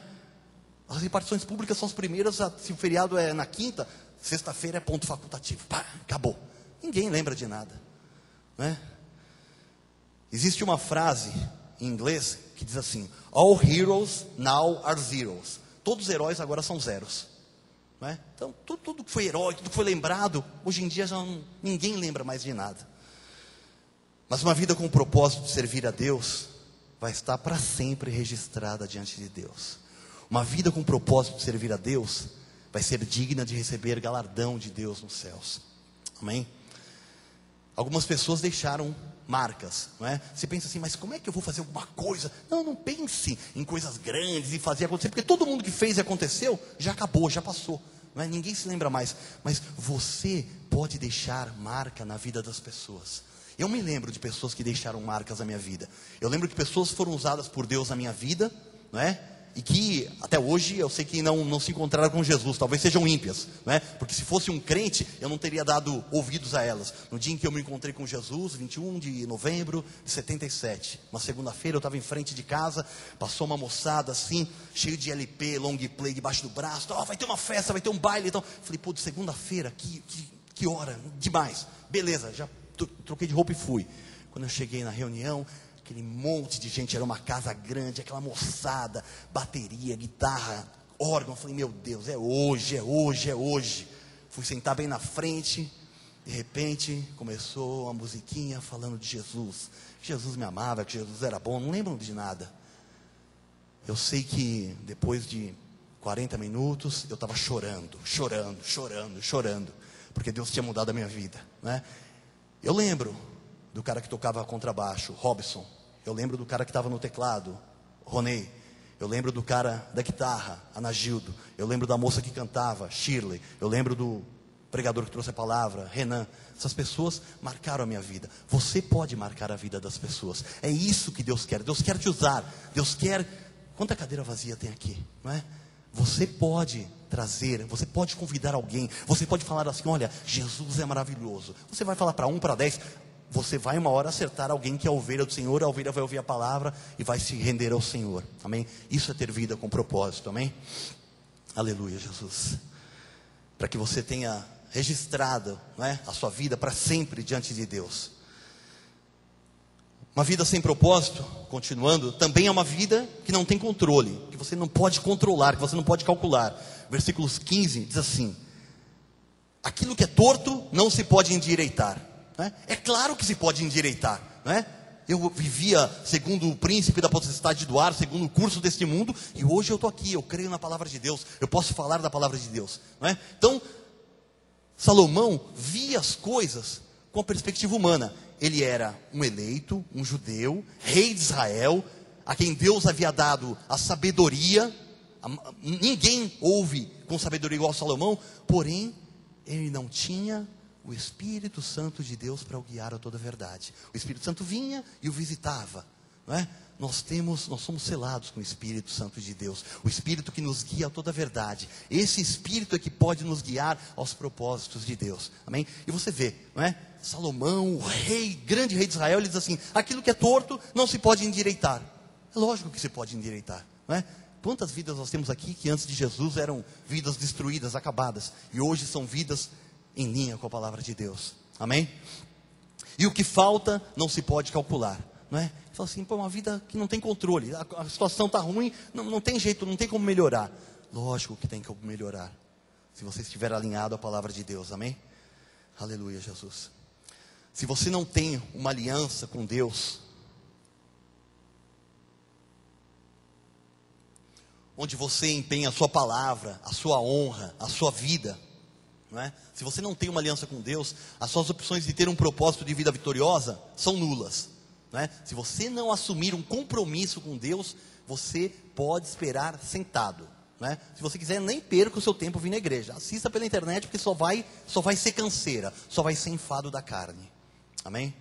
As repartições públicas são as primeiras, se o feriado é na quinta, sexta-feira é ponto facultativo. Pá, acabou. Ninguém lembra de nada, né? Existe uma frase em inglês que diz assim: all heroes now are zeros. Todos os heróis agora são zeros, não é? Então tudo que foi herói, tudo que foi lembrado, hoje em dia ninguém lembra mais de nada. Mas uma vida com o propósito de servir a Deus vai estar para sempre registrada diante de Deus. Uma vida com o propósito de servir a Deus vai ser digna de receber galardão de Deus nos céus, amém? Algumas pessoas deixaram marcas, não é? Você pensa assim, mas como é que eu vou fazer alguma coisa? Não pense em coisas grandes e fazer acontecer, porque todo mundo que fez e aconteceu, já acabou, já passou, não é? Ninguém se lembra mais, mas você pode deixar marca na vida das pessoas. Eu me lembro de pessoas que deixaram marcas na minha vida. Eu lembro que pessoas foram usadas por Deus na minha vida, não é? E que até hoje eu sei que não se encontraram com Jesus, talvez sejam ímpias, não é? Porque se fosse um crente, eu não teria dado ouvidos a elas. No dia em que eu me encontrei com Jesus, 21 de novembro de 77, uma segunda-feira, eu estava em frente de casa, passou uma moçada assim, cheio de LP, long play debaixo do braço, vai ter uma festa, vai ter um baile, então, falei, pô, de segunda-feira, que hora, demais, beleza, já troquei de roupa e fui. Quando eu cheguei na reunião, aquele monte de gente, era uma casa grande, aquela moçada, bateria, guitarra, órgão. Eu falei, meu Deus, é hoje, é hoje, é hoje. Fui sentar bem na frente, de repente começou uma musiquinha falando de Jesus, que Jesus me amava, que Jesus era bom, não lembro de nada. Eu sei que depois de 40 minutos, eu estava chorando, porque Deus tinha mudado a minha vida, né? Eu lembro do cara que tocava contrabaixo, Robson. Eu lembro do cara que estava no teclado, Ronei. Eu lembro do cara da guitarra, Anagildo. Eu lembro da moça que cantava, Shirley. Eu lembro do pregador que trouxe a palavra, Renan. Essas pessoas marcaram a minha vida. Você pode marcar a vida das pessoas. É isso que Deus quer. Deus quer te usar. Deus quer... Quanta cadeira vazia tem aqui, não é? Você pode trazer, você pode convidar alguém. Você pode falar assim, olha, Jesus é maravilhoso. Você vai falar para 1, para 10... Você vai uma hora acertar alguém que é a ovelha do Senhor, a ovelha vai ouvir a palavra e vai se render ao Senhor, amém? Isso é ter vida com propósito, amém? Aleluia, Jesus. Para que você tenha registrado, não é, a sua vida para sempre diante de Deus. Uma vida sem propósito, continuando, também é uma vida que não tem controle, que você não pode controlar, que você não pode calcular. Versículos 15 diz assim: aquilo que é torto não se pode endireitar. É claro que se pode endireitar, não é? Eu vivia segundo o príncipe da potestade do ar, segundo o curso deste mundo, e hoje eu estou aqui, eu creio na palavra de Deus, eu posso falar da palavra de Deus, não é? Então, Salomão via as coisas com a perspectiva humana. Ele era um eleito, um judeu, rei de Israel, a quem Deus havia dado a sabedoria. Ninguém ouve com sabedoria igual a Salomão, porém, ele não tinha o Espírito Santo de Deus para o guiar a toda a verdade. O Espírito Santo vinha e o visitava, não é? Nós somos selados com o Espírito Santo de Deus, o Espírito que nos guia a toda a verdade. Esse Espírito é que pode nos guiar aos propósitos de Deus, amém? E você vê, não é? Salomão, o rei, grande rei de Israel, ele diz assim: aquilo que é torto não se pode endireitar. É lógico que se pode endireitar, não é? Quantas vidas nós temos aqui que antes de Jesus eram vidas destruídas, acabadas, e hoje são vidas em linha com a palavra de Deus, amém? E o que falta não se pode calcular, não é? Fala assim, pô, uma vida que não tem controle, a situação está ruim, não tem jeito, não tem como melhorar. Lógico que tem como melhorar, se você estiver alinhado à palavra de Deus, amém? Aleluia, Jesus. Se você não tem uma aliança com Deus, onde você empenha a sua palavra, a sua honra, a sua vida, não é? Se você não tem uma aliança com Deus, as suas opções de ter um propósito de vida vitoriosa são nulas, não é? Se você não assumir um compromisso com Deus, você pode esperar sentado, não é? Se você quiser, nem perca o seu tempo vindo à igreja, assista pela internet, porque só vai ser canseira, só vai ser enfado da carne, amém?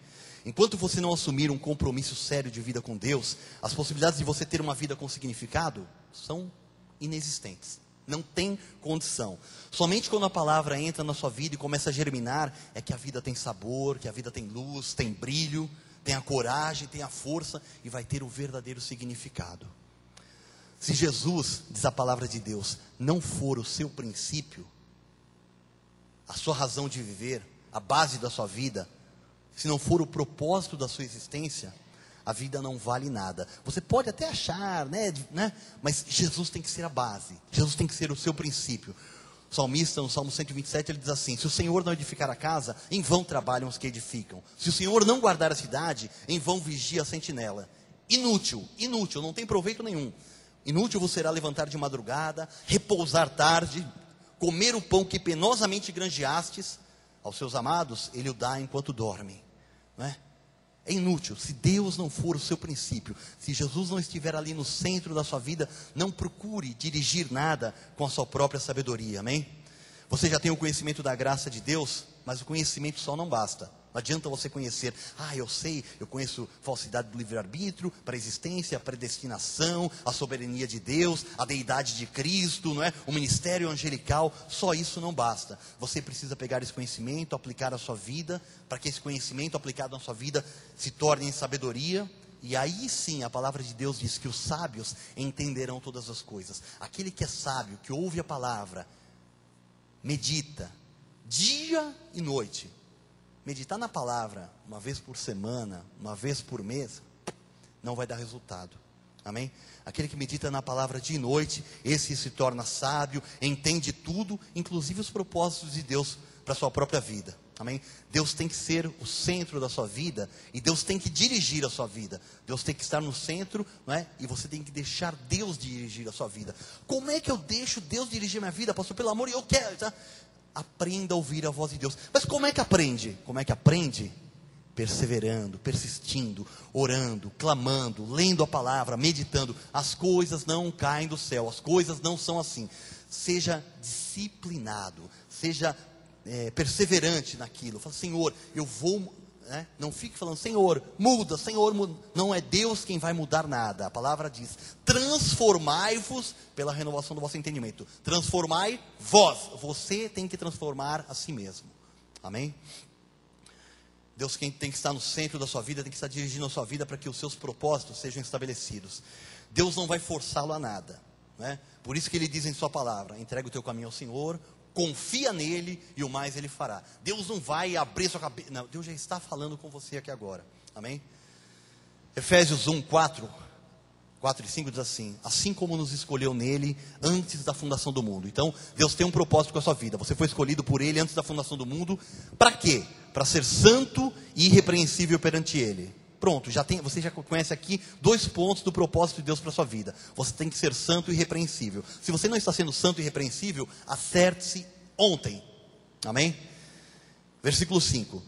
Enquanto você não assumir um compromisso sério de vida com Deus, as possibilidades de você ter uma vida com significado são inexistentes. Não tem condição. Somente quando a palavra entra na sua vida e começa a germinar, é que a vida tem sabor, que a vida tem luz, tem brilho, tem a coragem, tem a força e vai ter o verdadeiro significado. Se Jesus, diz a palavra de Deus, não for o seu princípio, a sua razão de viver, a base da sua vida, se não for o propósito da sua existência, a vida não vale nada. Você pode até achar, né? Mas Jesus tem que ser a base. Jesus tem que ser o seu princípio. O salmista, no Salmo 127, ele diz assim: se o Senhor não edificar a casa, em vão trabalham os que edificam. Se o Senhor não guardar a cidade, em vão vigia a sentinela. Inútil, não tem proveito nenhum. Inútil você será levantar de madrugada, repousar tarde, comer o pão que penosamente granjeastes. Aos seus amados, ele o dá enquanto dormem, não é? É inútil, se Deus não for o seu princípio, se Jesus não estiver ali no centro da sua vida, não procure dirigir nada com a sua própria sabedoria, amém? Você já tem o conhecimento da graça de Deus, mas o conhecimento só não basta. Não adianta você conhecer, eu conheço falsidade do livre-arbítrio, pré-existência, a predestinação, a soberania de Deus, a deidade de Cristo, não é? O ministério angelical, só isso não basta. Você precisa pegar esse conhecimento, aplicar à sua vida, para que esse conhecimento aplicado na sua vida se torne em sabedoria. E aí sim, a palavra de Deus diz que os sábios entenderão todas as coisas. Aquele que é sábio, que ouve a palavra, medita, dia e noite. Meditar na palavra, uma vez por semana, uma vez por mês, não vai dar resultado. Amém? Aquele que medita na palavra dia e noite, esse se torna sábio, entende tudo, inclusive os propósitos de Deus para a sua própria vida. Amém? Deus tem que ser o centro da sua vida, e Deus tem que dirigir a sua vida. Deus tem que estar no centro, não é? E você tem que deixar Deus dirigir a sua vida. Como é que eu deixo Deus dirigir a minha vida, pastor? Pelo amor, eu quero, tá? Aprenda a ouvir a voz de Deus. Mas como é que aprende? Como é que aprende? Perseverando, persistindo, orando, clamando, lendo a palavra, meditando. As coisas não caem do céu, as coisas não são assim. Seja disciplinado, seja perseverante naquilo. Fala, Senhor, eu vou, né? Não fique falando, Senhor, muda, Senhor, muda. Não é Deus quem vai mudar nada. A palavra diz, transformai-vos pela renovação do vosso entendimento. Transformai vós, você tem que transformar a si mesmo. Amém? Deus tem que estar no centro da sua vida, tem que estar dirigindo a sua vida para que os seus propósitos sejam estabelecidos. Deus não vai forçá-lo a nada, né? Por isso que Ele diz em sua palavra, entrega o teu caminho ao Senhor, confia nele e o mais Ele fará. Deus não vai abrir sua cabeça, não, Deus já está falando com você aqui agora. Amém? Efésios 1, 4 e 5 diz assim, assim como nos escolheu nele antes da fundação do mundo. Então, Deus tem um propósito com a sua vida. Você foi escolhido por Ele antes da fundação do mundo. Para quê? Para ser santo e irrepreensível perante Ele. Pronto, você já conhece aqui 2 pontos do propósito de Deus para a sua vida. Você tem que ser santo e irrepreensível. Se você não está sendo santo e irrepreensível, acerte-se ontem. Amém? Versículo 5.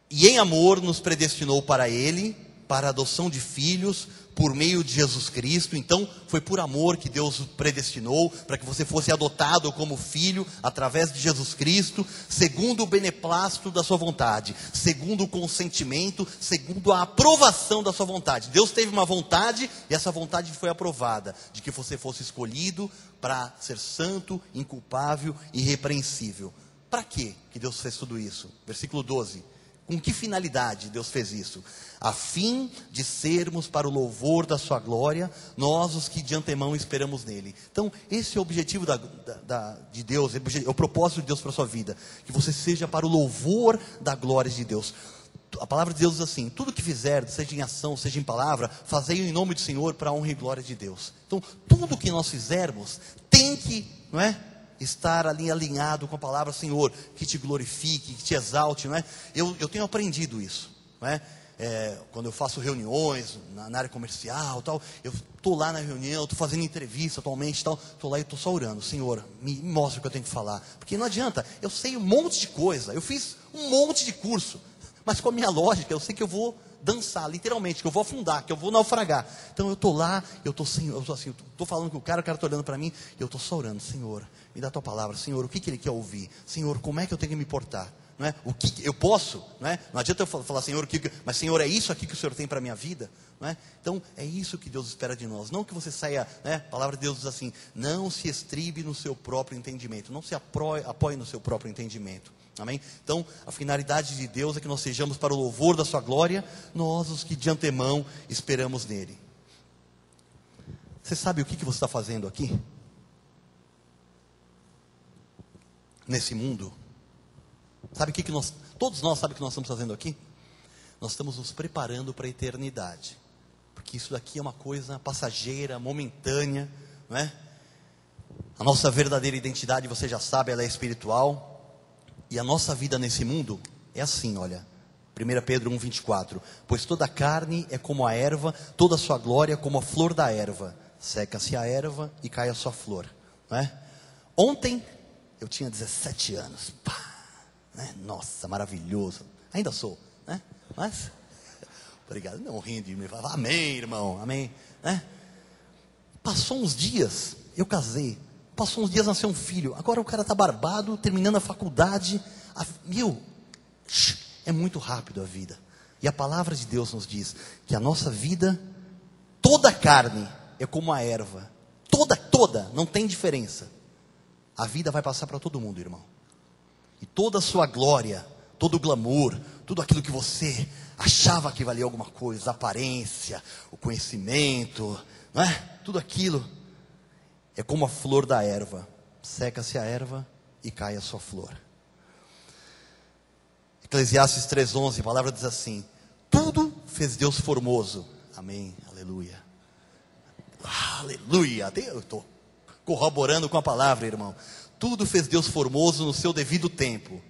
E em amor nos predestinou para Ele, para a adoção de filhos, por meio de Jesus Cristo. Então, foi por amor que Deus o predestinou, para que você fosse adotado como filho, através de Jesus Cristo, segundo o beneplácito da sua vontade, segundo o consentimento, segundo a aprovação da sua vontade. Deus teve uma vontade, e essa vontade foi aprovada, de que você fosse escolhido para ser santo, inculpável e irrepreensível. Para quê que Deus fez tudo isso? Versículo 12. Com que finalidade Deus fez isso? A fim de sermos para o louvor da sua glória, nós os que de antemão esperamos nele. Então, esse é o objetivo de Deus, é o propósito de Deus para a sua vida. Que você seja para o louvor da glória de Deus. A palavra de Deus diz assim, tudo que fizer, seja em ação, seja em palavra, fazei em nome do Senhor para a honra e glória de Deus. Então, tudo que nós fizermos tem que, não é? Estar ali alinhado com a palavra, Senhor, que te glorifique, que te exalte, não é? Eu tenho aprendido isso, não é? Quando eu faço reuniões na área comercial, tal, eu estou lá na reunião, estou fazendo entrevista atualmente, tal, estou lá e estou só orando, Senhor, me mostra o que eu tenho que falar, porque não adianta, eu sei um monte de coisa, eu fiz um monte de curso, mas com a minha lógica, eu sei que eu vou dançar, literalmente, que eu vou afundar, que eu vou naufragar. Então eu estou lá, eu estou assim, estou falando com o cara está olhando para mim, e eu estou só orando, Senhor, me dá a tua palavra, Senhor, o que ele quer ouvir? Senhor, como é que eu tenho que me portar? Não é? O que eu posso? Não é? Não adianta eu falar, Senhor, mas Senhor, é isso aqui que o Senhor tem para a minha vida? Não é? Então, é isso que Deus espera de nós. Não que você saia, né? A palavra de Deus diz assim, não se estribe no seu próprio entendimento, não se apoie no seu próprio entendimento. Amém? Então, a finalidade de Deus é que nós sejamos para o louvor da sua glória, nós os que de antemão esperamos nele. Você sabe o que você está fazendo aqui? Nesse mundo? Sabe o que todos nós sabemos o que nós estamos fazendo aqui? Nós estamos nos preparando para a eternidade. Porque isso daqui é uma coisa passageira, momentânea, não é? A nossa verdadeira identidade, você já sabe, ela é espiritual. E a nossa vida nesse mundo é assim, olha. 1 Pedro 1,24. Pois toda a carne é como a erva, toda a sua glória é como a flor da erva. Seca-se a erva e cai a sua flor. Não é? Ontem eu tinha 17 anos. Pá, né? Nossa, maravilhoso. Ainda sou, né? Mas, obrigado, não rindo de mim. Amém, irmão, amém. Né? Passou uns dias, eu casei. Passou uns dias, nasceu um filho. Agora o cara está barbado, terminando a faculdade. É muito rápido a vida. E a palavra de Deus nos diz que a nossa vida, toda a carne é como a erva. Toda, não tem diferença. A vida vai passar para todo mundo, irmão. E toda a sua glória, todo o glamour, tudo aquilo que você achava que valia alguma coisa, a aparência, o conhecimento, não é? Tudo aquilo é como a flor da erva. Seca-se a erva e cai a sua flor. Eclesiastes 3,11, a palavra diz assim: tudo fez Deus formoso, Amém, aleluia. Aleluia, eu estou corroborando com a palavra, irmão. Tudo fez Deus formoso no seu devido tempo.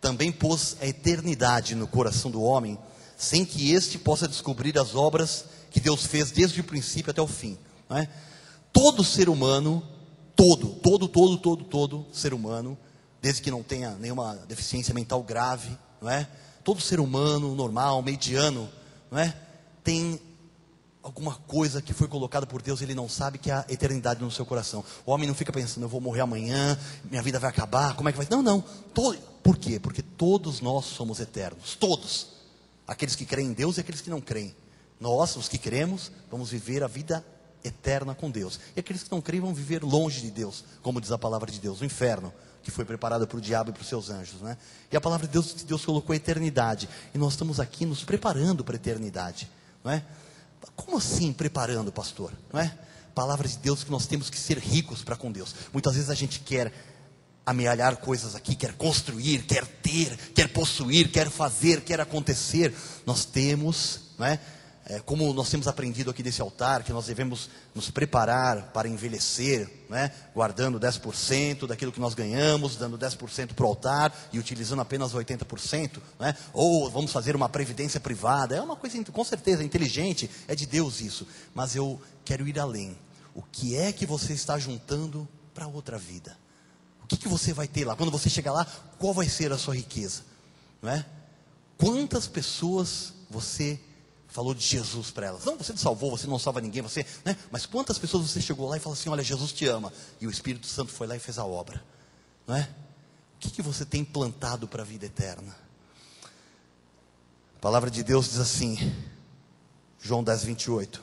Também pôs a eternidade no coração do homem, sem que este possa descobrir as obras que Deus fez desde o princípio até o fim, não é? Todo ser humano, todo ser humano, desde que não tenha nenhuma deficiência mental grave, não é? Todo ser humano normal, mediano, não é? Tem alguma coisa que foi colocada por Deus, ele não sabe, que é a eternidade no seu coração. O homem não fica pensando, eu vou morrer amanhã, minha vida vai acabar, como é que vai? Não. Por quê? Porque todos nós somos eternos, todos. Aqueles que creem em Deus e aqueles que não creem. Nós, os que cremos, vamos viver a vida eterna com Deus. E aqueles que não creem vão viver longe de Deus, como diz a palavra de Deus, o inferno, que foi preparado para o diabo e para os seus anjos, né? E a palavra de Deus, que Deus colocou a eternidade. E nós estamos aqui nos preparando para a eternidade, não é? Como assim preparando, pastor? Não é? Palavra de Deus que nós temos que ser ricos para com Deus. Muitas vezes a gente quer amealhar coisas aqui, quer construir, quer ter, quer possuir, quer fazer, quer acontecer. Nós temos, não é? Como nós temos aprendido aqui desse altar, que nós devemos nos preparar para envelhecer, não é? Guardando 10% daquilo que nós ganhamos, dando 10% para o altar e utilizando apenas 80%, não é? Ou vamos fazer uma previdência privada. É uma coisa, com certeza, inteligente, é de Deus isso. Mas eu quero ir além. O que é que você está juntando para outra vida? O que você vai ter lá? Quando você chegar lá, qual vai ser a sua riqueza? Não é? Quantas pessoas você falou de Jesus para elas? Não, você não salvou, você não salva ninguém, você, né? Mas quantas pessoas você chegou lá e falou assim, olha, Jesus te ama, e o Espírito Santo foi lá e fez a obra, não é? O que você tem plantado para a vida eterna? A palavra de Deus diz assim, João 10:28,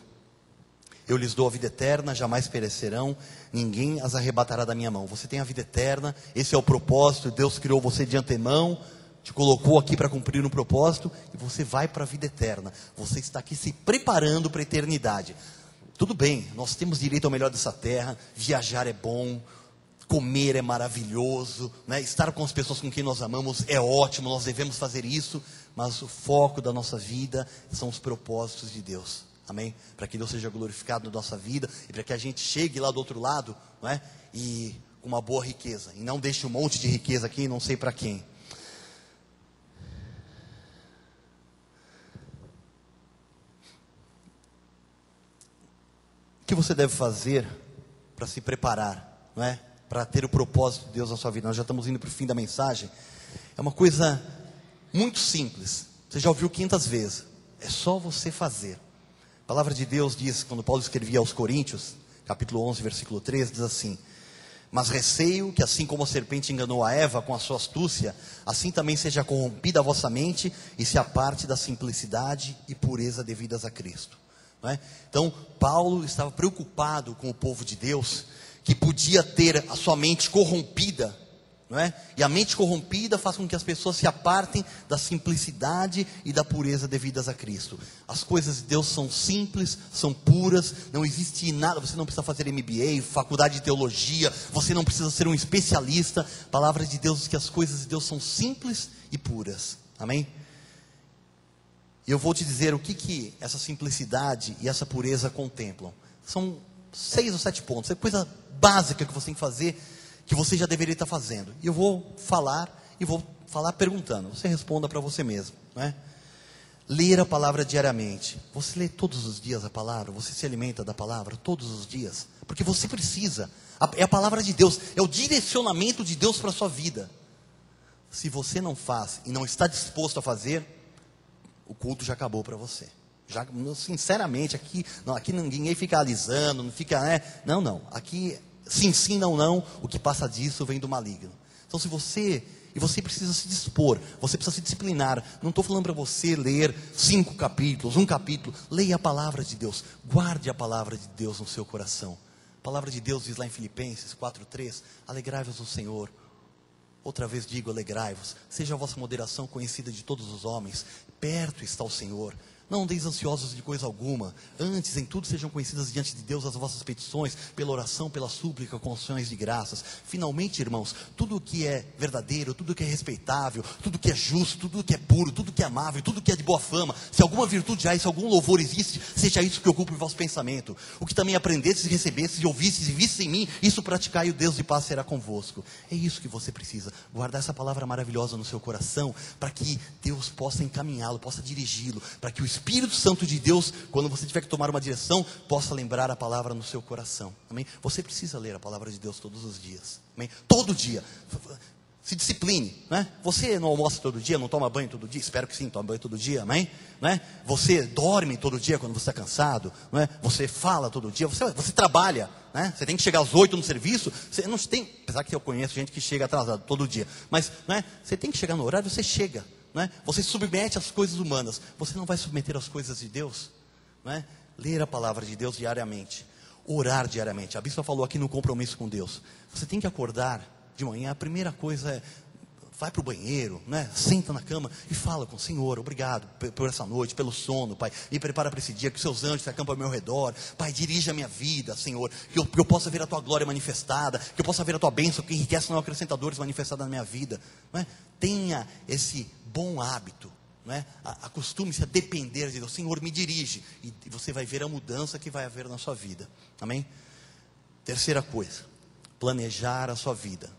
eu lhes dou a vida eterna, jamais perecerão, ninguém as arrebatará da minha mão. Você tem a vida eterna, esse é o propósito, Deus criou você de antemão, te colocou aqui para cumprir um propósito, e você vai para a vida eterna. Você está aqui se preparando para a eternidade. Tudo bem, nós temos direito ao melhor dessa terra, viajar é bom, comer é maravilhoso, né? Estar com as pessoas com quem nós amamos é ótimo, nós devemos fazer isso, mas o foco da nossa vida são os propósitos de Deus, amém? Para que Deus seja glorificado na nossa vida, e para que a gente chegue lá do outro lado, não é? E com uma boa riqueza, e não deixe um monte de riqueza aqui, não sei para quem. O que você deve fazer para se preparar, não é? Para ter o propósito de Deus na sua vida? Nós já estamos indo para o fim da mensagem. É uma coisa muito simples. Você já ouviu 500 vezes. É só você fazer. A palavra de Deus diz, quando Paulo escrevia aos Coríntios, capítulo 11, versículo 13, diz assim, mas receio que assim como a serpente enganou a Eva com a sua astúcia, assim também seja corrompida a vossa mente e se aparte da simplicidade e pureza devidas a Cristo. Não é? Então, Paulo estava preocupado com o povo de Deus, que podia ter a sua mente corrompida, não é? E a mente corrompida faz com que as pessoas se apartem da simplicidade e da pureza devidas a Cristo. As coisas de Deus são simples, são puras, não existe nada, você não precisa fazer MBA, faculdade de teologia, você não precisa ser um especialista. A palavra de Deus diz que as coisas de Deus são simples e puras, amém? E eu vou te dizer o que essa simplicidade e essa pureza contemplam. São 6 ou 7 pontos. É coisa básica que você tem que fazer, que você já deveria estar fazendo. E eu vou falar perguntando. Você responda para você mesmo, não é? Ler a palavra diariamente. Você lê todos os dias a palavra? Você se alimenta da palavra todos os dias? Porque você precisa. É a palavra de Deus. É o direcionamento de Deus para a sua vida. Se você não faz e não está disposto a fazer, o culto já acabou para você. Já, sinceramente, aqui ninguém fica alisando, não fica, né? Não. Aqui, sim, não. O que passa disso vem do maligno. Então, você precisa se dispor, você precisa se disciplinar. Não estou falando para você ler 5 capítulos, 1 capítulo. Leia a palavra de Deus. Guarde a palavra de Deus no seu coração. A palavra de Deus diz lá em Filipenses 4:3, alegrai-vos no Senhor. Outra vez digo, alegrai-vos, seja a vossa moderação conhecida de todos os homens, perto está o Senhor. Não andeis ansiosos de coisa alguma, antes em tudo sejam conhecidas diante de Deus as vossas petições, pela oração, pela súplica, com ações de graças. Finalmente, irmãos, tudo o que é verdadeiro, tudo o que é respeitável, tudo o que é justo, tudo o que é puro, tudo o que é amável, tudo o que é de boa fama, se alguma virtude há, se algum louvor existe, seja isso que ocupe o vosso pensamento. O que também aprendestes e recebestes e ouvistes e vistes em mim, isso praticai, e o Deus de paz será convosco. É isso que você precisa, guardar essa palavra maravilhosa no seu coração, para que Deus possa encaminhá-lo, possa dirigi-lo, para que o Espírito Santo de Deus, quando você tiver que tomar uma direção, possa lembrar a palavra no seu coração. Amém? Você precisa ler a palavra de Deus todos os dias. Amém? Todo dia. Se discipline, né? Você não almoça todo dia, não toma banho todo dia? Espero que sim, toma banho todo dia, amém? Né? Você dorme todo dia quando você está cansado, não é? Você fala todo dia, você trabalha, né? Você tem que chegar às 8 no serviço, você não tem, apesar que eu conheço gente que chega atrasado todo dia, mas não é? Você tem que chegar no horário, você chega, não é? Você submete às coisas humanas, você não vai submeter às coisas de Deus, não é? Ler a palavra de Deus diariamente, orar diariamente. A bispa falou aqui no compromisso com Deus, você tem que acordar de manhã, a primeira coisa é, vai para o banheiro, né? Senta na cama e fala com o Senhor, obrigado por essa noite, pelo sono, Pai, me prepara para esse dia, que os seus anjos se acampam ao meu redor, Pai, dirige a minha vida, Senhor, que eu possa ver a tua glória manifestada, que eu possa ver a tua bênção, que enriquece não acrescentadores manifestada na minha vida, não é? Tenha esse bom hábito, não é? Acostume-se a depender de Deus. Senhor, me dirige, e você vai ver a mudança que vai haver na sua vida, amém? Terceira coisa, planejar a sua vida.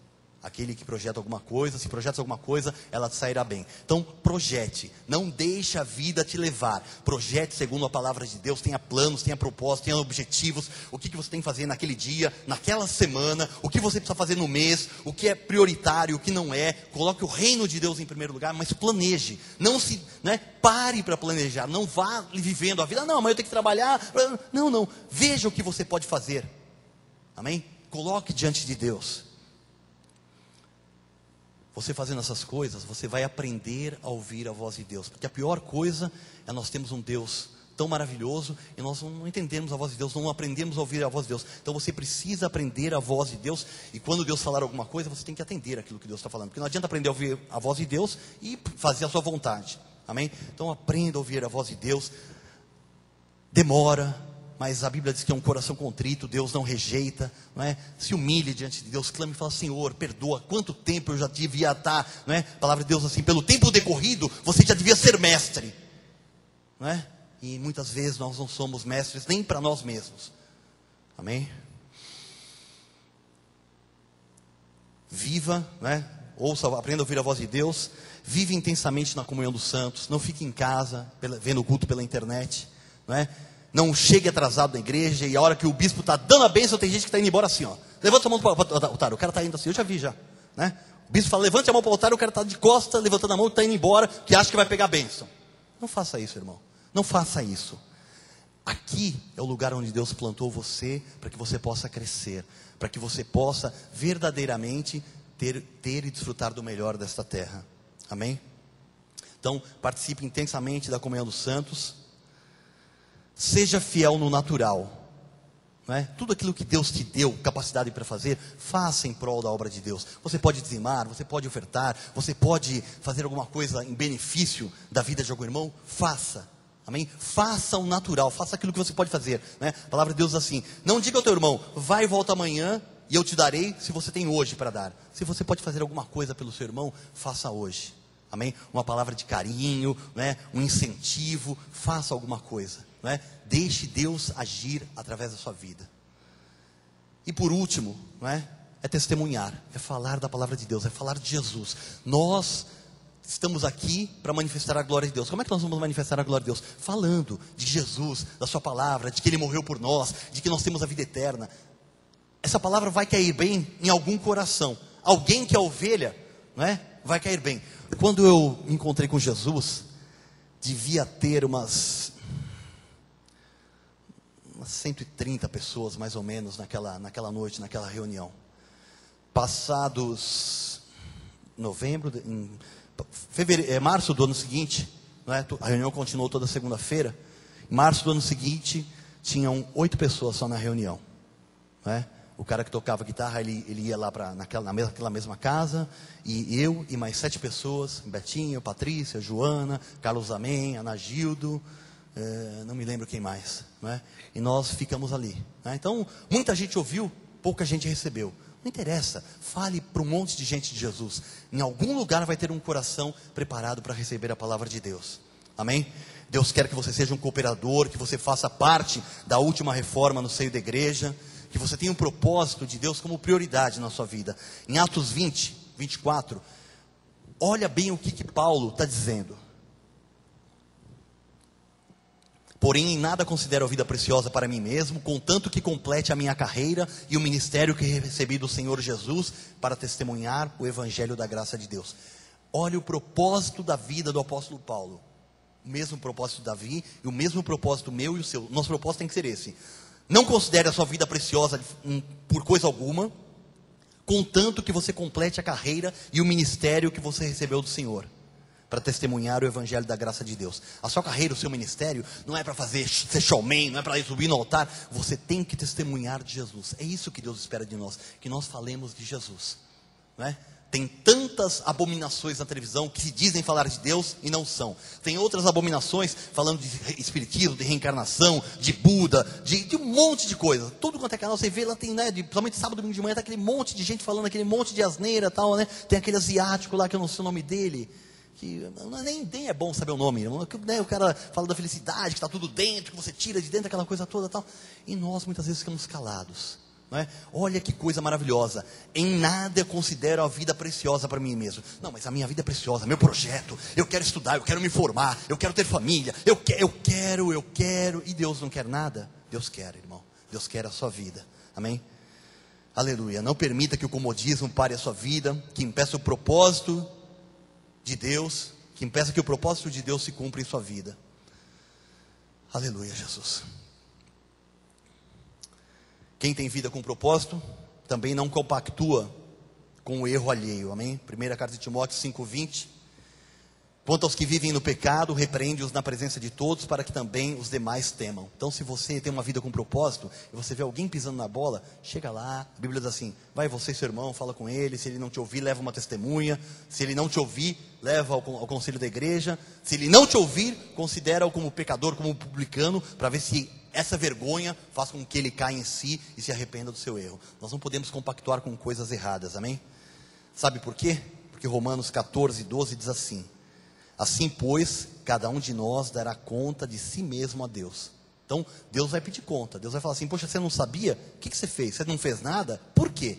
Aquele que projeta alguma coisa, se projeta alguma coisa, ela sairá bem. Então, projete, não deixe a vida te levar. Projete segundo a palavra de Deus, tenha planos, tenha propósitos, tenha objetivos. O que você tem que fazer naquele dia, naquela semana, o que você precisa fazer no mês, o que é prioritário, o que não é. Coloque o reino de Deus em primeiro lugar, mas planeje. Não se, né, pare para planejar, não vá vivendo a vida. Não, mas eu tenho que trabalhar. Não, veja o que você pode fazer. Amém? Coloque diante de Deus. Você fazendo essas coisas, você vai aprender a ouvir a voz de Deus. Porque a pior coisa é nós termos um Deus tão maravilhoso e nós não entendemos a voz de Deus, não aprendemos a ouvir a voz de Deus. Então você precisa aprender a voz de Deus, e quando Deus falar alguma coisa, você tem que atender aquilo que Deus está falando. Porque não adianta aprender a ouvir a voz de Deus e fazer a sua vontade. Amém? Então aprenda a ouvir a voz de Deus. Demora, mas a Bíblia diz que é um coração contrito, Deus não rejeita, não é? Se humilhe diante de Deus, clame e fala: Senhor, perdoa, quanto tempo eu já devia estar, não é? A palavra de Deus assim, pelo tempo decorrido, você já devia ser mestre, não é? E muitas vezes nós não somos mestres nem para nós mesmos, amém? Viva, não é? Ouça, aprenda a ouvir a voz de Deus, vive intensamente na comunhão dos santos, não fique em casa, vendo o culto pela internet, não é? Não chegue atrasado na igreja, e a hora que o bispo está dando a bênção, tem gente que está indo embora assim, ó. Levanta a mão para o altar, o cara está indo assim, eu já vi já, né? O bispo fala: levante a mão para o altar, o cara está de costa, levantando a mão, está indo embora, que acha que vai pegar a bênção. Não faça isso, irmão, não faça isso. Aqui é o lugar onde Deus plantou você, para que você possa crescer, para que você possa verdadeiramente ter e desfrutar do melhor desta terra, amém? Então, participe intensamente da comunhão dos santos. Seja fiel no natural, não é? Tudo aquilo que Deus te deu capacidade para fazer, faça em prol da obra de Deus. Você pode dizimar, você pode ofertar, você pode fazer alguma coisa em benefício da vida de algum irmão, faça, amém? Faça o natural, faça aquilo que você pode fazer, né? A palavra de Deus diz assim: não diga ao teu irmão, vai e volta amanhã e eu te darei, se você tem hoje para dar. Se você pode fazer alguma coisa pelo seu irmão, faça hoje, amém? Uma palavra de carinho, né? Um incentivo, faça alguma coisa. Não é? Deixe Deus agir através da sua vida. E por último, não é? É testemunhar, é falar da palavra de Deus, é falar de Jesus. Nós estamos aqui para manifestar a glória de Deus. Como é que nós vamos manifestar a glória de Deus? Falando de Jesus, da sua palavra, de que Ele morreu por nós, de que nós temos a vida eterna. Essa palavra vai cair bem em algum coração. Alguém que é ovelha, não é? Vai cair bem. Quando eu me encontrei com Jesus, devia ter umas 130 pessoas mais ou menos naquela noite, naquela reunião. Passados março do ano seguinte, não é? A reunião continuou toda segunda-feira. Em março do ano seguinte, tinham 8 pessoas só na reunião, não é? O cara que tocava guitarra, ele ia lá naquela mesma casa, e eu e mais 7 pessoas: Betinho, Patrícia, Joana, Carlos Amém, Ana Gildo, não me lembro quem mais, não é? E nós ficamos ali, né? Então, muita gente ouviu, pouca gente recebeu. Não interessa, fale para um monte de gente de Jesus. Em algum lugar vai ter um coração preparado para receber a palavra de Deus. Amém? Deus quer que você seja um cooperador, que você faça parte da última reforma no seio da igreja, que você tenha um propósito de Deus como prioridade na sua vida. Em Atos 20, 24, olha bem o que Paulo está dizendo. Porém, em nada considero a vida preciosa para mim mesmo, contanto que complete a minha carreira e o ministério que recebi do Senhor Jesus para testemunhar o evangelho da graça de Deus. Olha o propósito da vida do apóstolo Paulo. O mesmo propósito de Davi e o mesmo propósito meu e o seu. Nosso propósito tem que ser esse. Não considere a sua vida preciosa por coisa alguma, contanto que você complete a carreira e o ministério que você recebeu do Senhor, para testemunhar o evangelho da graça de Deus. A sua carreira, o seu ministério, não é para ser showman, não é para subir no altar. Você tem que testemunhar de Jesus. É isso que Deus espera de nós, que nós falemos de Jesus, não é? Tem tantas abominações na televisão que se dizem falar de Deus e não são. Tem outras abominações falando de espiritismo, de reencarnação, de Buda, de um monte de coisa. Tudo quanto é canal você vê lá tem, né? Principalmente sábado, domingo de manhã, tá aquele monte de gente falando, aquele monte de asneira e tal, né? Tem aquele asiático lá que eu não sei o nome dele, que nem é bom saber o nome, né? O cara fala da felicidade, que está tudo dentro, que você tira de dentro aquela coisa toda tal. E nós muitas vezes ficamos calados. Não é? Olha que coisa maravilhosa. Em nada eu considero a vida preciosa para mim mesmo. Não, mas a minha vida é preciosa, meu projeto. Eu quero estudar, eu quero me formar, eu quero ter família. Eu quero. E Deus não quer nada? Deus quer, irmão. Deus quer a sua vida. Amém? Aleluia. Não permita que o comodismo pare a sua vida, que impeça o propósito de Deus, que impeça que o propósito de Deus se cumpra em sua vida. Aleluia, Jesus. Quem tem vida com propósito, também não compactua com o erro alheio, amém? 1 carta de Timóteo 5:20. Quanto aos que vivem no pecado, repreende-os na presença de todos, para que também os demais temam. Então, se você tem uma vida com propósito, e você vê alguém pisando na bola, chega lá, a Bíblia diz assim, vai você e seu irmão, fala com ele, se ele não te ouvir, leva uma testemunha, se ele não te ouvir, leva ao conselho da igreja, se ele não te ouvir, considera-o como pecador, como publicano, para ver se essa vergonha faz com que ele caia em si e se arrependa do seu erro. Nós não podemos compactuar com coisas erradas, amém? Sabe por quê? Porque Romanos 14:12 diz assim, assim pois, cada um de nós dará conta de si mesmo a Deus. Então, Deus vai pedir conta. Deus vai falar assim, poxa, você não sabia? O que você fez? Você não fez nada? Por quê?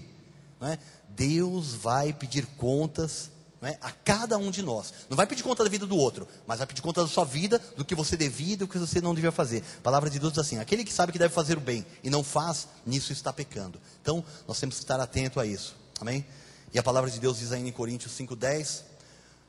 Não é? Deus vai pedir contas, não é? A cada um de nós. Não vai pedir conta da vida do outro, mas vai pedir conta da sua vida, do que você devia e do que você não devia fazer. A palavra de Deus diz assim, aquele que sabe que deve fazer o bem e não faz, nisso está pecando. Então, nós temos que estar atento a isso. Amém? E a palavra de Deus diz ainda em Coríntios 5:10,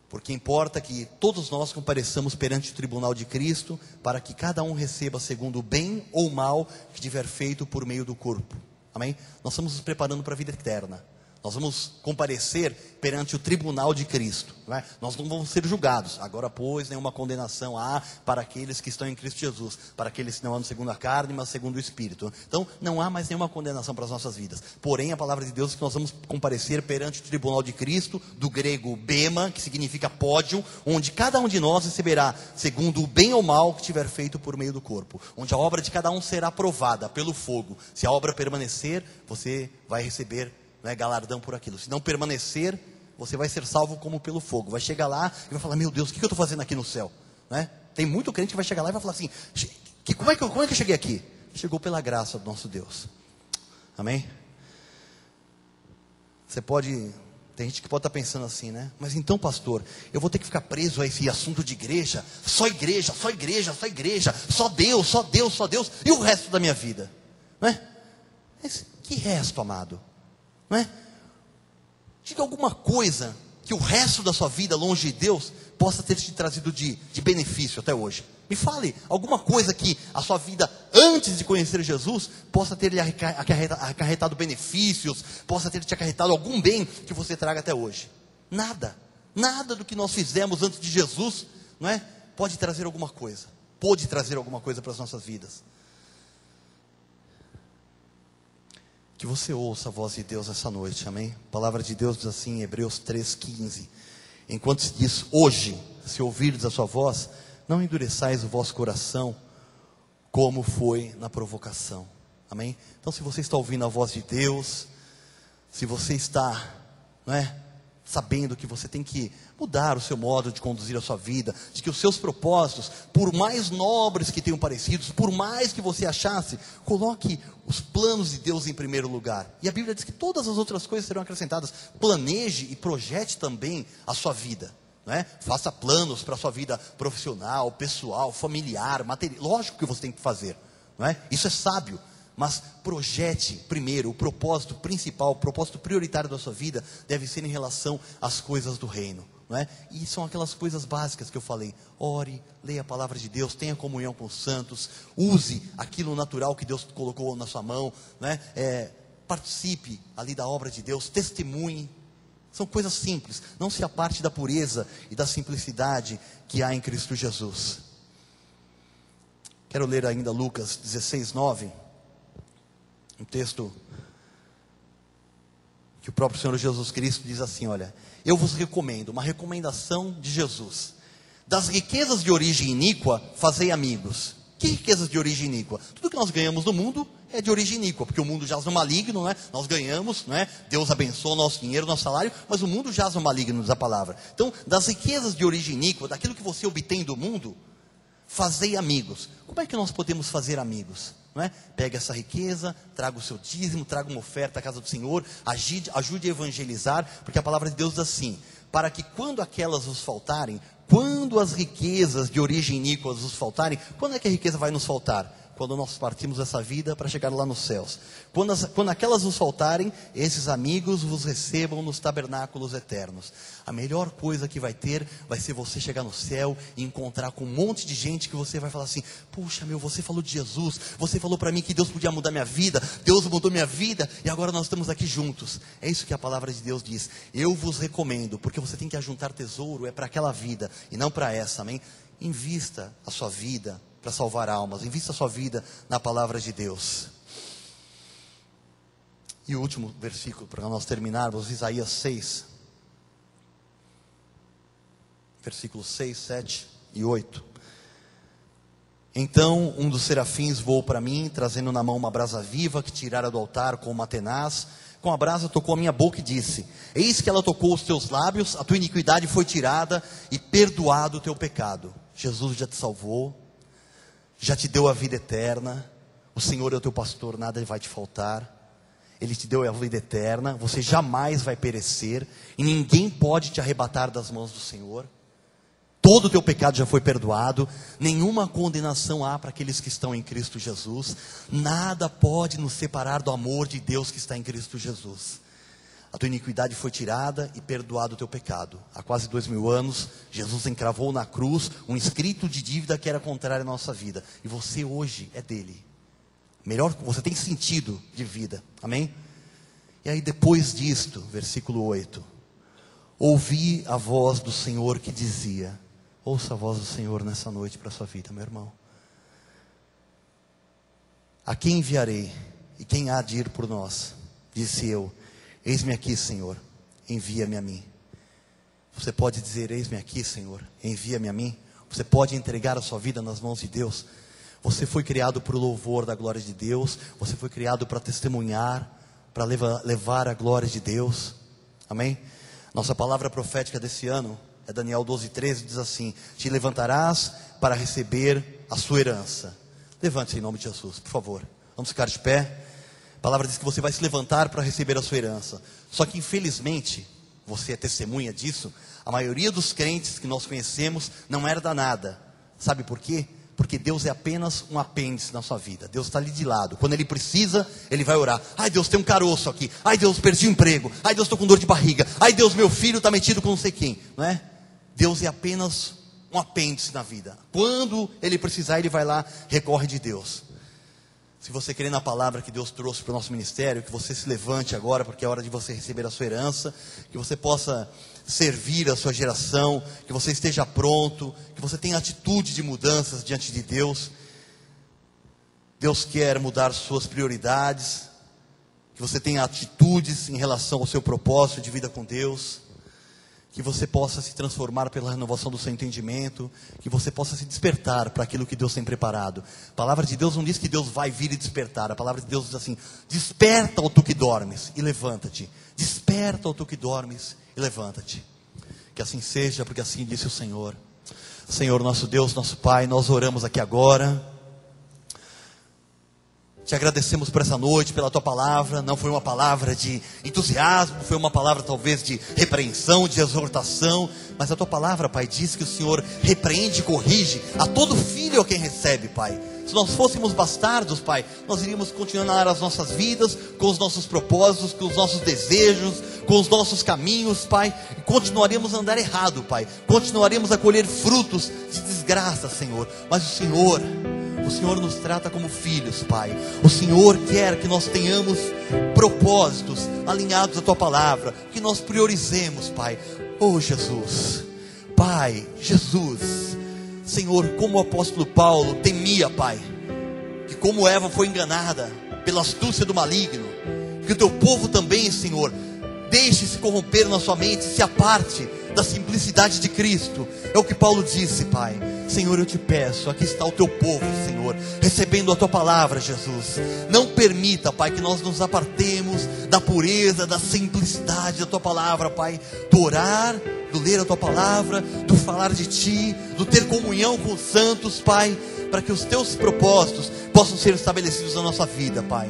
porque importa que todos nós compareçamos perante o tribunal de Cristo, para que cada um receba segundo o bem ou o mal que tiver feito por meio do corpo. Amém? Nós estamos nos preparando para a vida eterna. Nós vamos comparecer perante o tribunal de Cristo, não é? Nós não vamos ser julgados. Agora, pois, nenhuma condenação há para aqueles que estão em Cristo Jesus, para aqueles que não andam segundo a carne, mas segundo o Espírito. Então, não há mais nenhuma condenação para as nossas vidas. Porém, a palavra de Deus é que nós vamos comparecer perante o tribunal de Cristo, do grego bema, que significa pódio, onde cada um de nós receberá segundo o bem ou mal que tiver feito por meio do corpo, onde a obra de cada um será provada pelo fogo. Se a obra permanecer, você vai receber, não é, galardão por aquilo. Se não permanecer, você vai ser salvo como pelo fogo. Vai chegar lá e vai falar, meu Deus, o que eu estou fazendo aqui no céu? Não é? Tem muito crente que vai chegar lá e vai falar assim, como é que eu cheguei aqui? Chegou pela graça do nosso Deus. Amém? Você pode, tem gente que pode estar pensando assim, né? Mas então, pastor, eu vou ter que ficar preso a esse assunto de igreja, só igreja, só igreja, só igreja, só Deus, só Deus, só Deus, e o resto da minha vida? Não é? Mas que resto, amado? Não é? Diga alguma coisa que o resto da sua vida longe de Deus possa ter te trazido de benefício até hoje. Me fale alguma coisa que a sua vida antes de conhecer Jesus possa ter lhe acarretado benefícios, possa ter te acarretado algum bem que você traga até hoje. Nada do que nós fizemos antes de Jesus, não é? Pode trazer alguma coisa para as nossas vidas. Que você ouça a voz de Deus essa noite, amém? A palavra de Deus diz assim em Hebreus 3:15, enquanto se diz hoje, se ouvirdes a sua voz, não endureçais o vosso coração, como foi na provocação. Amém? Então, se você está ouvindo a voz de Deus, se você está, sabendo que você tem que mudar o seu modo de conduzir a sua vida, de que os seus propósitos, por mais nobres que tenham parecido, por mais que você achasse, coloque os planos de Deus em primeiro lugar. E a Bíblia diz que todas as outras coisas serão acrescentadas. Planeje e projete também a sua vida. Faça planos para a sua vida profissional, pessoal, familiar, material. Lógico que você tem que fazer, isso é sábio. Mas projete primeiro, o propósito principal, o propósito prioritário da sua vida deve ser em relação às coisas do reino. E são aquelas coisas básicas que eu falei: ore, leia a palavra de Deus, tenha comunhão com os santos, use aquilo natural que Deus colocou na sua mão, participe ali da obra de Deus, testemunhe. São coisas simples, não se aparte da pureza e da simplicidade que há em Cristo Jesus. Quero ler ainda Lucas 16:9. Um texto que o próprio Senhor Jesus Cristo diz assim: olha, eu vos recomendo, uma recomendação de Jesus: das riquezas de origem iníqua, fazei amigos. Que riquezas de origem iníqua? Tudo que nós ganhamos no mundo é de origem iníqua, porque o mundo jaz no maligno, nós ganhamos, Deus abençoa o nosso dinheiro, o nosso salário, mas o mundo jaz no maligno, diz a palavra. Então, das riquezas de origem iníqua, daquilo que você obtém do mundo, fazei amigos. Como é que nós podemos fazer amigos? Pega essa riqueza, traga o seu dízimo, traga uma oferta à casa do Senhor, ajude a evangelizar, porque a palavra de Deus diz assim: para que quando aquelas vos faltarem, quando as riquezas de origem iníqua vos faltarem, quando é que a riqueza vai nos faltar? Quando nós partimos dessa vida para chegar lá nos céus. Quando aquelas vos faltarem, esses amigos vos recebam nos tabernáculos eternos. A melhor coisa que vai ter, vai ser você chegar no céu e encontrar com um monte de gente que você vai falar assim: puxa você falou de Jesus, você falou para mim que Deus podia mudar minha vida, Deus mudou minha vida, e agora nós estamos aqui juntos. É isso que a palavra de Deus diz: eu vos recomendo, porque você tem que ajuntar tesouro, é para aquela vida, e não para essa, amém? Invista a sua vida para salvar almas, invista a sua vida na palavra de Deus. E o último versículo para nós terminarmos, Isaías 6, versículos 6, 7 e 8. Então um dos serafins voou para mim, trazendo na mão uma brasa viva que tirara do altar com uma tenaz. Com a brasa tocou a minha boca e disse: eis que ela tocou os teus lábios, a tua iniquidade foi tirada e perdoado o teu pecado. Jesus já te salvou, já te deu a vida eterna. O Senhor é o teu pastor, nada vai te faltar. Ele te deu a vida eterna, você jamais vai perecer, e ninguém pode te arrebatar das mãos do Senhor. Todo o teu pecado já foi perdoado, nenhuma condenação há para aqueles que estão em Cristo Jesus. Nada pode nos separar do amor de Deus que está em Cristo Jesus. A tua iniquidade foi tirada e perdoado o teu pecado. Há quase 2000 anos, Jesus encravou na cruz um escrito de dívida que era contrário à nossa vida. E você hoje é dele. Melhor, você tem sentido de vida. Amém? E aí depois disto, versículo 8. Ouvi a voz do Senhor que dizia... Ouça a voz do Senhor nessa noite para a sua vida, meu irmão. A quem enviarei? E quem há de ir por nós? Disse eu: eis-me aqui, Senhor, envia-me a mim. Você pode dizer: eis-me aqui, Senhor, envia-me a mim? Você pode entregar a sua vida nas mãos de Deus? Você foi criado para o louvor da glória de Deus. Você foi criado para testemunhar, para levar a glória de Deus. Amém? Nossa palavra profética desse ano é Daniel 12:13, diz assim: te levantarás para receber a sua herança. Levante-se em nome de Jesus, por favor. Vamos ficar de pé. A palavra diz que você vai se levantar para receber a sua herança. Só que infelizmente, você é testemunha disso, a maioria dos crentes que nós conhecemos não herda nada. Sabe por quê? Porque Deus é apenas um apêndice na sua vida. Deus está ali de lado. Quando Ele precisa, Ele vai orar. Ai Deus, tem um caroço aqui. Ai Deus, perdi o emprego. Ai Deus, estou com dor de barriga. Ai Deus, meu filho está metido com não sei quem. Não é? Deus é apenas um apêndice na vida. Quando Ele precisar, Ele vai lá, recorre de Deus. Se você crê na palavra que Deus trouxe para o nosso ministério, que você se levante agora, porque é hora de você receber a sua herança, que você possa servir a sua geração, que você esteja pronto, que você tenha atitude de mudanças diante de Deus. Deus quer mudar suas prioridades, que você tenha atitudes em relação ao seu propósito de vida com Deus, que você possa se transformar pela renovação do seu entendimento, que você possa se despertar para aquilo que Deus tem preparado. A palavra de Deus não diz que Deus vai vir e despertar, a palavra de Deus diz assim: desperta, ó tu que dormes, e levanta-te. Desperta, ó tu que dormes, e levanta-te. Que assim seja, porque assim disse o Senhor. Senhor, nosso Deus, nosso Pai, nós oramos aqui agora. Te agradecemos por essa noite, pela Tua palavra. Não foi uma palavra de entusiasmo, foi uma palavra talvez de repreensão, de exortação, mas a Tua palavra, Pai, diz que o Senhor repreende e corrige a todo filho a quem recebe, Pai. Se nós fôssemos bastardos, Pai, nós iríamos continuar as nossas vidas, com os nossos propósitos, com os nossos desejos, com os nossos caminhos, Pai, e continuaríamos a andar errado, Pai, continuaríamos a colher frutos de desgraça, Senhor. Mas o Senhor nos trata como filhos, Pai. O Senhor quer que nós tenhamos propósitos alinhados à Tua palavra, que nós priorizemos, Pai. Oh Jesus, Pai, Jesus, Senhor, como o apóstolo Paulo temia, Pai, que como Eva foi enganada pela astúcia do maligno, que o Teu povo também, Senhor, deixe-se corromper na sua mente, se aparte da simplicidade de Cristo. É o que Paulo disse, Pai. Senhor, eu te peço, aqui está o Teu povo, Senhor, recebendo a Tua palavra, Jesus. Não permita, Pai, que nós nos apartemos da pureza, da simplicidade da Tua palavra, Pai. Do orar, do ler a Tua palavra, do falar de Ti, do ter comunhão com os santos, Pai, para que os Teus propósitos possam ser estabelecidos na nossa vida, Pai.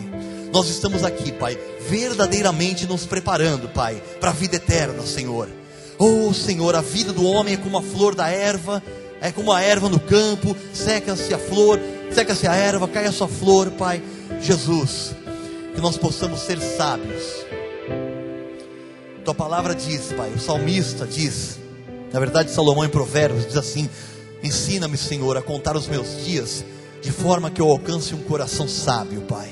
Nós estamos aqui, Pai, verdadeiramente nos preparando, Pai, para a vida eterna, Senhor. Oh, Senhor, a vida do homem é como a flor da erva, é como a erva no campo, seca-se a flor, seca-se a erva, cai a sua flor, Pai. Jesus, que nós possamos ser sábios. Tua palavra diz, Pai, o salmista diz, na verdade Salomão em Provérbios diz assim: ensina-me, Senhor, a contar os meus dias, de forma que eu alcance um coração sábio, Pai.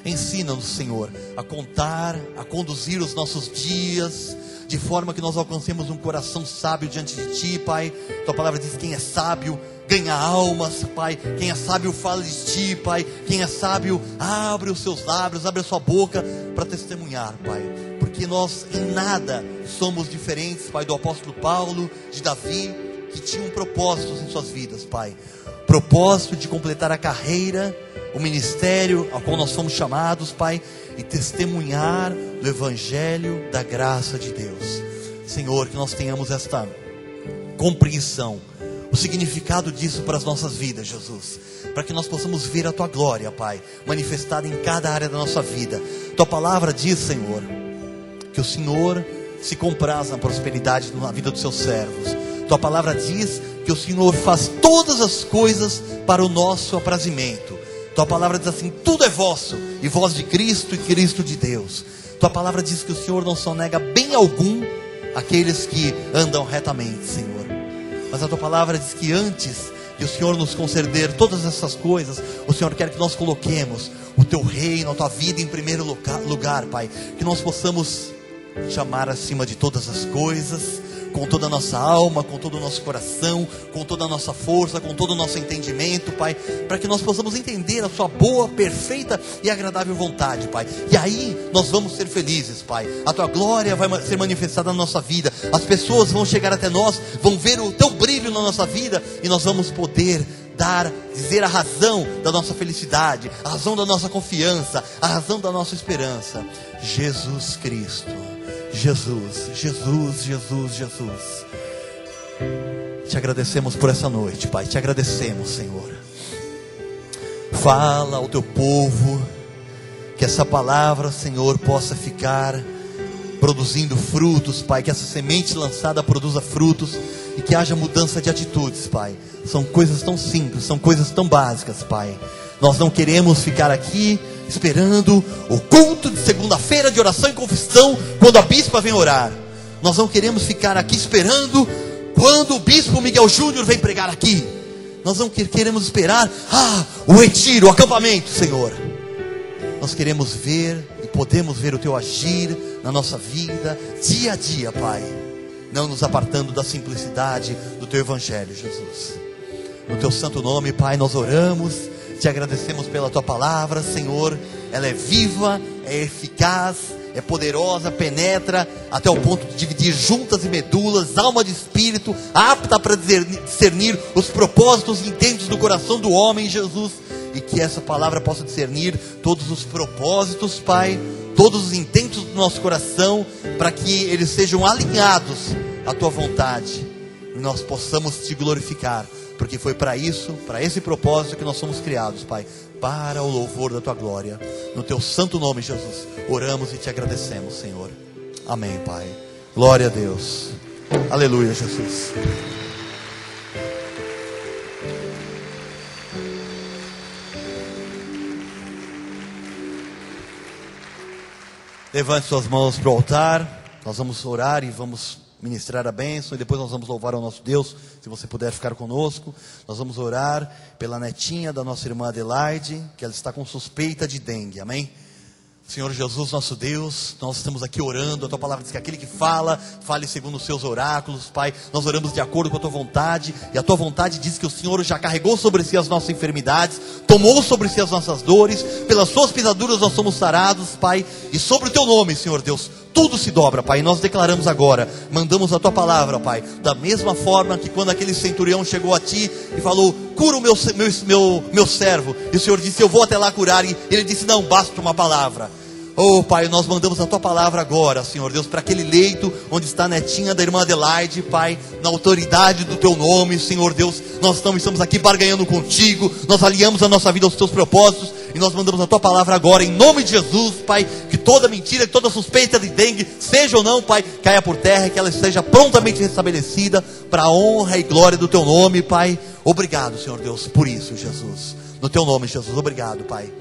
Ensina-nos, Senhor, a contar, a conduzir os nossos dias, de forma que nós alcancemos um coração sábio diante de Ti, Pai. Tua palavra diz: quem é sábio ganha almas, Pai. Quem é sábio fala de Ti, Pai. Quem é sábio abre os seus lábios, abre a sua boca para testemunhar, Pai. Porque nós em nada somos diferentes, Pai, do apóstolo Paulo, de Davi, que tinham propósitos em suas vidas, Pai. Propósito de completar a carreira, o ministério ao qual nós fomos chamados, Pai, e testemunhar do Evangelho da graça de Deus. Senhor, que nós tenhamos esta compreensão, o significado disso para as nossas vidas, Jesus, para que nós possamos ver a Tua glória, Pai, manifestada em cada área da nossa vida. Tua palavra diz, Senhor, que o Senhor se compraz na prosperidade na vida dos seus servos. Tua palavra diz que o Senhor faz todas as coisas para o nosso aprazimento. Tua palavra diz assim: tudo é vosso, e vós de Cristo e Cristo de Deus. Tua palavra diz que o Senhor não sonega bem algum aqueles que andam retamente, Senhor. Mas a Tua palavra diz que antes de o Senhor nos conceder todas essas coisas, o Senhor quer que nós coloquemos o Teu reino, a Tua vida em primeiro lugar, Pai. Que nós possamos chamar acima de todas as coisas, com toda a nossa alma, com todo o nosso coração, com toda a nossa força, com todo o nosso entendimento, Pai, para que nós possamos entender a Sua boa, perfeita e agradável vontade, Pai. E aí nós vamos ser felizes, Pai. A Tua glória vai ser manifestada na nossa vida. As pessoas vão chegar até nós, vão ver o Teu brilho na nossa vida, e nós vamos poder dizer a razão da nossa felicidade, a razão da nossa confiança, a razão da nossa esperança: Jesus Cristo. Jesus, Jesus, Jesus, Jesus. Te agradecemos por essa noite, Pai. Te agradecemos, Senhor. Fala ao Teu povo, que essa palavra, Senhor, possa ficar produzindo frutos, Pai. Que essa semente lançada produza frutos, e que haja mudança de atitudes, Pai. São coisas tão simples, são coisas tão básicas, Pai. Nós não queremos ficar aqui esperando o culto de segunda-feira de oração e confissão, quando a bispa vem orar. Nós não queremos ficar aqui esperando quando o bispo Miguel Júnior vem pregar aqui. Nós não queremos esperar o retiro, o acampamento, Senhor. Nós queremos ver e podemos ver o Teu agir na nossa vida, dia a dia, Pai, não nos apartando da simplicidade do Teu Evangelho, Jesus. No Teu santo nome, Pai, nós oramos. Te agradecemos pela Tua palavra, Senhor. Ela é viva, é eficaz, é poderosa, penetra até o ponto de dividir juntas e medulas, alma de espírito, apta para discernir os propósitos e intentos do coração do homem, Jesus. E que essa palavra possa discernir todos os propósitos, Pai, todos os intentos do nosso coração, para que eles sejam alinhados à Tua vontade, e nós possamos Te glorificar, porque foi para isso, para esse propósito que nós somos criados, Pai, para o louvor da Tua glória. No Teu santo nome, Jesus, oramos e Te agradecemos, Senhor. Amém, Pai. Glória a Deus. Aleluia, Jesus. Levante suas mãos para o altar. Nós vamos orar e vamos ministrar a bênção, e depois nós vamos louvar ao nosso Deus. Se você puder ficar conosco, nós vamos orar pela netinha da nossa irmã Adelaide, que ela está com suspeita de dengue, amém? Senhor Jesus, nosso Deus, nós estamos aqui orando. A Tua palavra diz que aquele que fala, fale segundo os seus oráculos, Pai. Nós oramos de acordo com a Tua vontade, e a Tua vontade diz que o Senhor já carregou sobre si as nossas enfermidades, tomou sobre si as nossas dores, pelas Suas pisaduras nós somos sarados, Pai. E sobre o Teu nome, Senhor Deus, tudo se dobra, Pai. E nós declaramos agora, mandamos a Tua palavra, Pai, da mesma forma que quando aquele centurião chegou a Ti e falou: cura o meu servo, e o Senhor disse: eu vou até lá curar, e ele disse: não, basta uma palavra. Oh, Pai, nós mandamos a Tua palavra agora, Senhor Deus, para aquele leito onde está a netinha da irmã Adelaide, Pai, na autoridade do Teu nome, Senhor Deus. Nós estamos aqui barganhando contigo, nós aliamos a nossa vida aos Teus propósitos, e nós mandamos a Tua palavra agora, em nome de Jesus, Pai. Que toda mentira, que toda suspeita de dengue, seja ou não, Pai, caia por terra, que ela esteja prontamente restabelecida, para a honra e glória do Teu nome, Pai. Obrigado, Senhor Deus, por isso, Jesus. No Teu nome, Jesus, obrigado, Pai.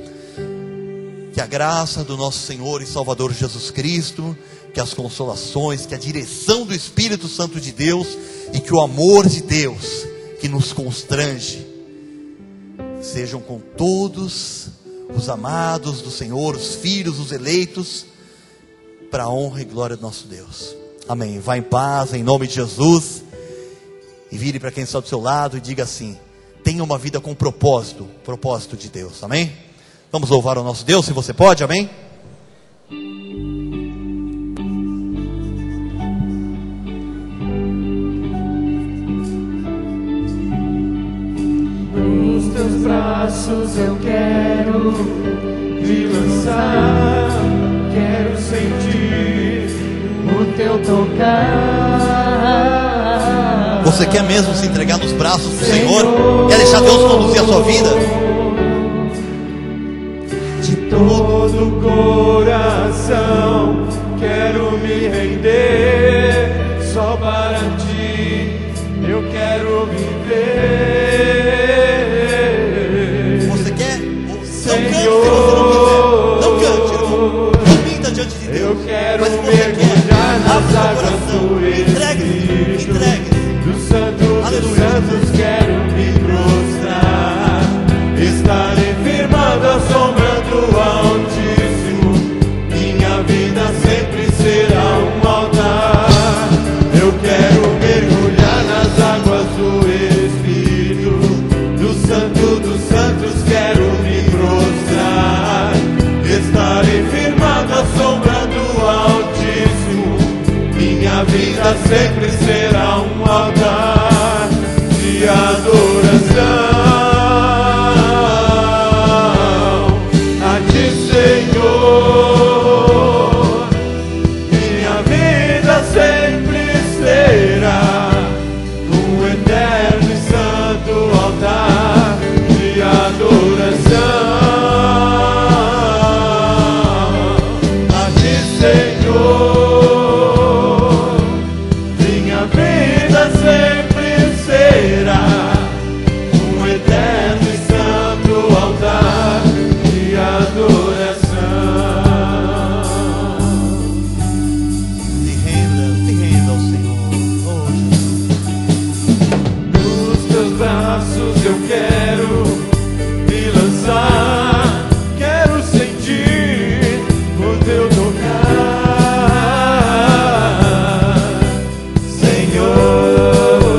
Que a graça do nosso Senhor e Salvador Jesus Cristo, que as consolações, que a direção do Espírito Santo de Deus, e que o amor de Deus, que nos constrange, sejam com todos os amados do Senhor, os filhos, os eleitos, para a honra e glória do nosso Deus. Amém. Vá em paz, em nome de Jesus. E vire para quem está do seu lado e diga assim: tenha uma vida com propósito de Deus. Amém? Vamos louvar o nosso Deus, se você pode, amém? Nos Teus braços eu quero me lançar, quero sentir o Teu tocar. Você quer mesmo se entregar nos braços do Senhor? Quer deixar Deus conduzir a sua vida? De todo o coração quero me render, só para Ti eu quero viver. Você quer? Senhor, não cante, irmão. Não minta diante de Deus. Eu quero Mas você mergulhar quer? nas Abra águas seu coração. do Espírito. Entregue. Do Santo dos Aleluia. Santos quero me prostrar, estarei firmado à sombra do Altíssimo. Minha vida sempre será um altar. Eu quero mergulhar nas águas do Espírito. Do Santo dos Santos quero me prostrar, estarei firmado à sombra do Altíssimo. Minha vida sempre será um altar de adoração a Ti, Senhor. Minha vida sempre será um eterno e santo altar de adoração a Ti, Senhor. Sempre será um eterno e santo altar de adoração. Se renda ao Senhor. Oh, Jesus. Nos Teus braços eu quero me lançar, quero sentir o Teu tocar, Senhor.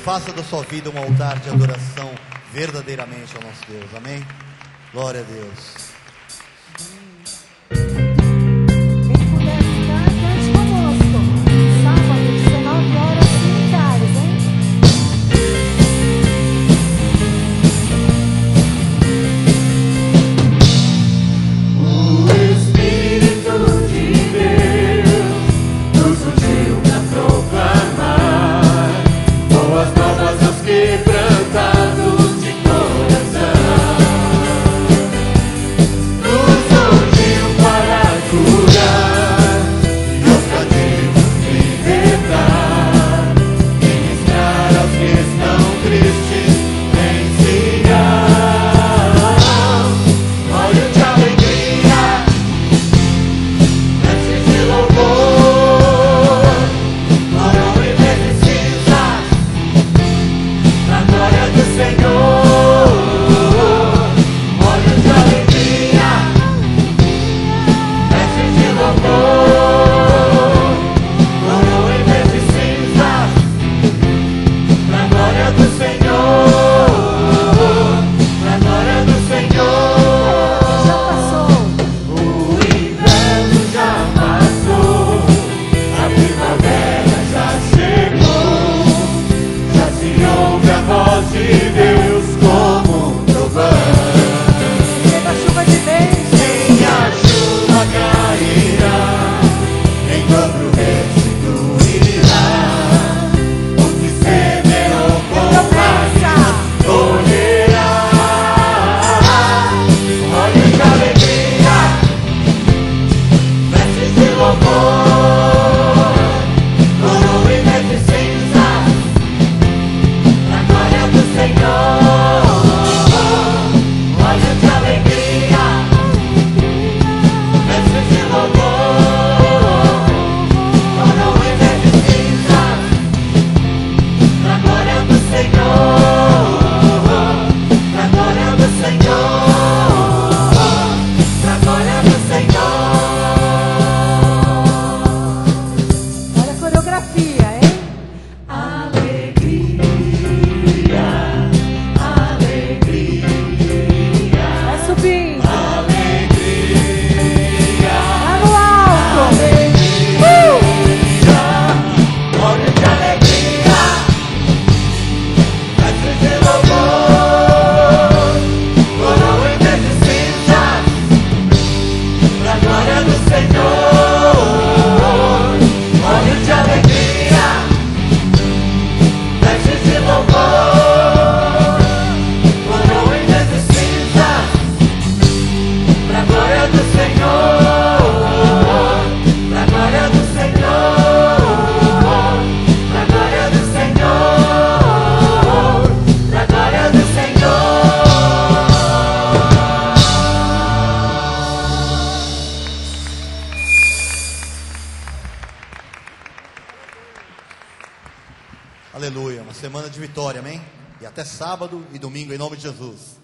faça da sua vida um altar de adoração verdadeiramente ao nosso Deus. Amém? Glória a Deus. Quem puder ficar, cante conosco. Sábado, 19 horas, militares, hein? O Espírito de Deus nos ungiu para proclamar boas novas aos quebrantados de coração. Nos ungiu para curar e aos cativos libertar, ministrar aos que estão tristes em Sião. Olho de alegria, vestes de louvor, coroa em vez de cinzas, na glória do Senhor. Olho de alegria, vestes de louvor, coroa em vez de cinzas, na glória do Senhor. Na glória do Senhor. Já passou. O inverno já passou, a primavera já chegou, já se ouve a voz de Deus como um trovão. Chega a chuva de bênção. E a chuva cairá, em dobro restituirá, o que semeou com lágrimas colherá. Olho de alegria, vestes de louvor, coroa em vez de cinzas, na glória do Senhor. Olho de alegria, vestes de louvor, coroa em vez de cinzas, na glória do Senhor. Na glória do Senhor. Na glória do Senhor. Olha a coreografia, hein? Alegria, alegria, Vai subindo. alegria, Lá no alto. olho de alegria, vestes de louvor, coroa em vez de cinzas, pra glória do Senhor. Olho de alegria, vestes de louvor, coroa em vez de cinzas, pra glória do Senhor. Pra glória do Senhor. Pra glória do Senhor. Pra glória do Aleluia. Uma semana de vitória, amém? E até sábado e domingo, em nome de Jesus.